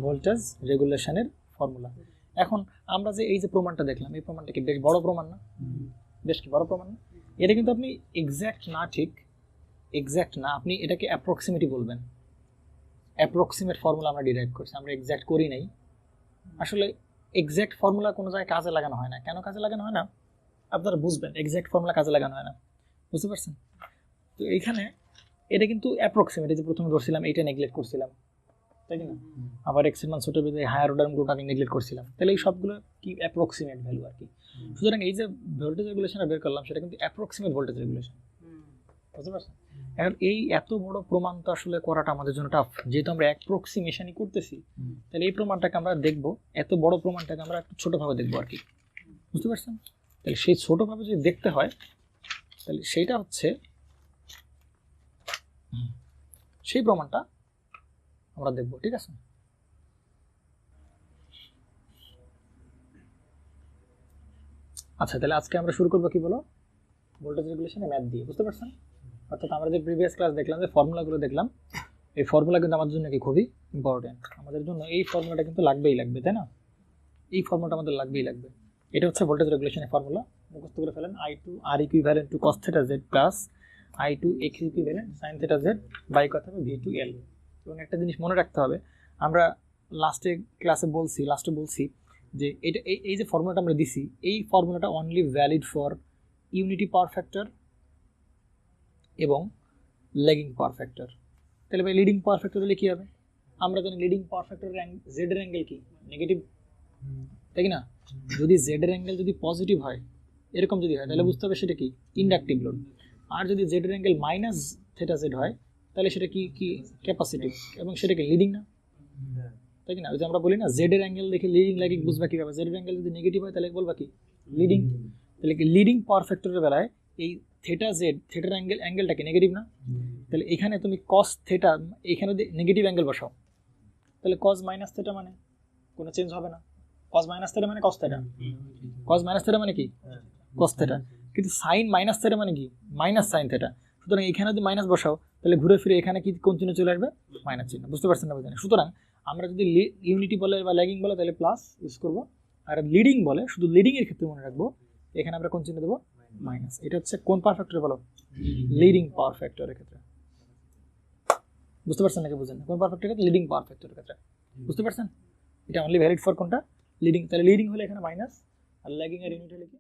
ভোল্টেজ রেগুলেশনের ফর্মুলা। এখন আমরা যে এই যে প্রমাণটা দেখলাম, এই প্রমাণটা কি বেশ বড় প্রমাণ না? বেশ কি বড় প্রমাণ না? এটা কিন্তু আপনি এক্স্যাক্ট না, ঠিক এক্স্যাক্ট না, আপনি এটাকে অ্যাপ্রক্সিমেটই বলবেন। অ্যাপ্রক্সিমেট ফর্মুলা আমরা ডিরাইভ করছি, আমরা এক্স্যাক্ট করি নাই। আসলে এক্স্যাক্ট ফর্মুলা কোনো জায়গায় কাজে লাগানো হয় না। কেন কাজে লাগানো হয় না আপনারা বুঝবেন, এক্স্যাক্ট ফর্মুলা কাজে লাগানো হয় না। বুঝতে পারছেন? তো এইখানে এটা কিন্তু অ্যাপ্রক্সিমেট, যে প্রথমে ধরছিলাম এইটা নেগলেক্ট করছিলাম, তাই না? আবার এক্স এর মান ছোট বেঁধে হায়ার অর্ডার গ্রুপটাকে নেগলেক্ট করছিলাম, তাহলে এই সবগুলো কি অ্যাপ্রক্সিমেট ভ্যালু আর কি। সুতরাং এই যে ভোল্টেজ রেগুলেশনটা বের করলাম, সেটা কিন্তু অ্যাপ্রক্সিমেট ভোল্টেজ রেগুলেশন। বুঝতে পারছেন? এখন এই এত বড় প্রমাণ তো আসলে করাটা আমাদের জন্য টাফ, যেহেতু আমরা অ্যাপ্রক্সিমেশনই করতেছি। তাহলে এই প্রমাণটাকে আমরা দেখবো, এত বড় প্রমাণটাকে আমরা একটু ছোটোভাবে দেখবো আর কি। বুঝতে পারছেন? তাহলে সেই ছোটোভাবে যদি দেখতে হয়, তাহলে সেইটা হচ্ছে সেই প্রমাণটা আমরা দেখব, ঠিক আছে? আচ্ছা, তাহলে আজকে আমরা শুরু করবো কি বলো, ভোল্টেজ রেগুলেশনে ম্যাথ দিয়ে। বুঝতে পারছেন? অর্থাৎ আমরা যে প্রিভিয়াস ক্লাস দেখলাম, যে ফর্মুলাগুলো দেখলাম, এই ফর্মুলা কিন্তু আমাদের জন্য কি খুবই ইম্পর্টেন্ট। আমাদের জন্য এই ফর্মুলাটা কিন্তু লাগবেই লাগবে, তাই না? এই ফর্মুলাটা আমাদের লাগবেই লাগবে। এটা হচ্ছে ভোল্টেজ রেগুলেশনের ফর্মুলা, মুখস্থ করে ফেলেন। i2 r equivalent two cos θ z plus i2 x equivalent sin θ z by কত হবে? v2l। এবং একটা জিনিস মনে রাখতে হবে, আমরা লাস্টে বলছি যে এটা এই যে ফর্মুলাটা আমরা দিছি, এই ফর্মুলাটা only valid for unity power factor এবং ল্যাগিং পাওয়ার ফ্যাক্টর। তাহলে ভাই লিডিং পাওয়ার ফ্যাক্টর হলে কী হবে? আমরা জানি লিডিং পাওয়ার ফ্যাক্টরের জেড এর অ্যাঙ্গেল কি? নেগেটিভ, তাই কি না? যদি জেড এর অ্যাঙ্গেল যদি পজিটিভ হয়, এরকম যদি হয়, তাহলে বুঝতে হবে সেটা কি? Inductive load. আর যদি জেড এর অ্যাঙ্গেল মাইনাস থেটা জেড হয় তাহলে সেটা কি কি ক্যাপাসিটিভ এবং সেটাকে লিডিং না, তাই কি না? ওই যে আমরা বলি না জেড এর অ্যাঙ্গেল দেখে লিডিং লাগে, বুঝবা কিভাবে? জেড এর অ্যাঙ্গেল যদি নেগেটিভ হয় তাহলে বলবা কি লিডিং। তাহলে কি লিডিং পাওয়ার ফ্যাক্টরের বেলায় এই থেটা জেড, থেটার অ্যাঙ্গেলটা কি নেগেটিভ না? তাহলে এখানে তুমি কস থেটা, এখানে যদি নেগেটিভ অ্যাঙ্গেল বসাও তাহলে কস মাইনাস থেটা মানে কোনো চেঞ্জ হবে না। কস মাইনাস থেটা মানে কস থেটা, কস মাইনাস থেটা মানে কি কস থেটা। কিন্তু সাইন মাইনাস থেটা মানে কি মাইনাস সাইন থেটা। সুতরাং এখানে যদি মাইনাস বসাও তাহলে ঘুরে ফিরে এখানে কি কোন চিহ্ন চলে আসবে? মাইনাস চিহ্ন। বুঝতে পারছেন না? বুঝলেন? সুতরাং আমরা যদি ইউনিটি বলে বা ল্যাগিং বলে তাহলে প্লাস ইউজ করবো, আর লিডিং বলে শুধু লিডিং এর ক্ষেত্রে মনে রাখবো এখানে আমরা কোন চিহ্ন দেবো? মাইনাস। এটা হচ্ছে কোন পাওয়ার ফ্যাক্টরে বলো? লিডিং পাওয়ার ফ্যাক্টরের ক্ষেত্রে। বুঝতে পারছেন নাকি বুঝেন? কোন পাওয়ার ফ্যাক্টরের ক্ষেত্রে? লিডিং পাওয়ার ফ্যাক্টরের ক্ষেত্রে। বুঝতে পারছেন? এটা অনলি ভ্যালিড ফর কোনটা? লিডিং। তাহলে লিডিং হলে এখানে মাইনাস, আর ল্যাগিং এর ইউনিট হলে কি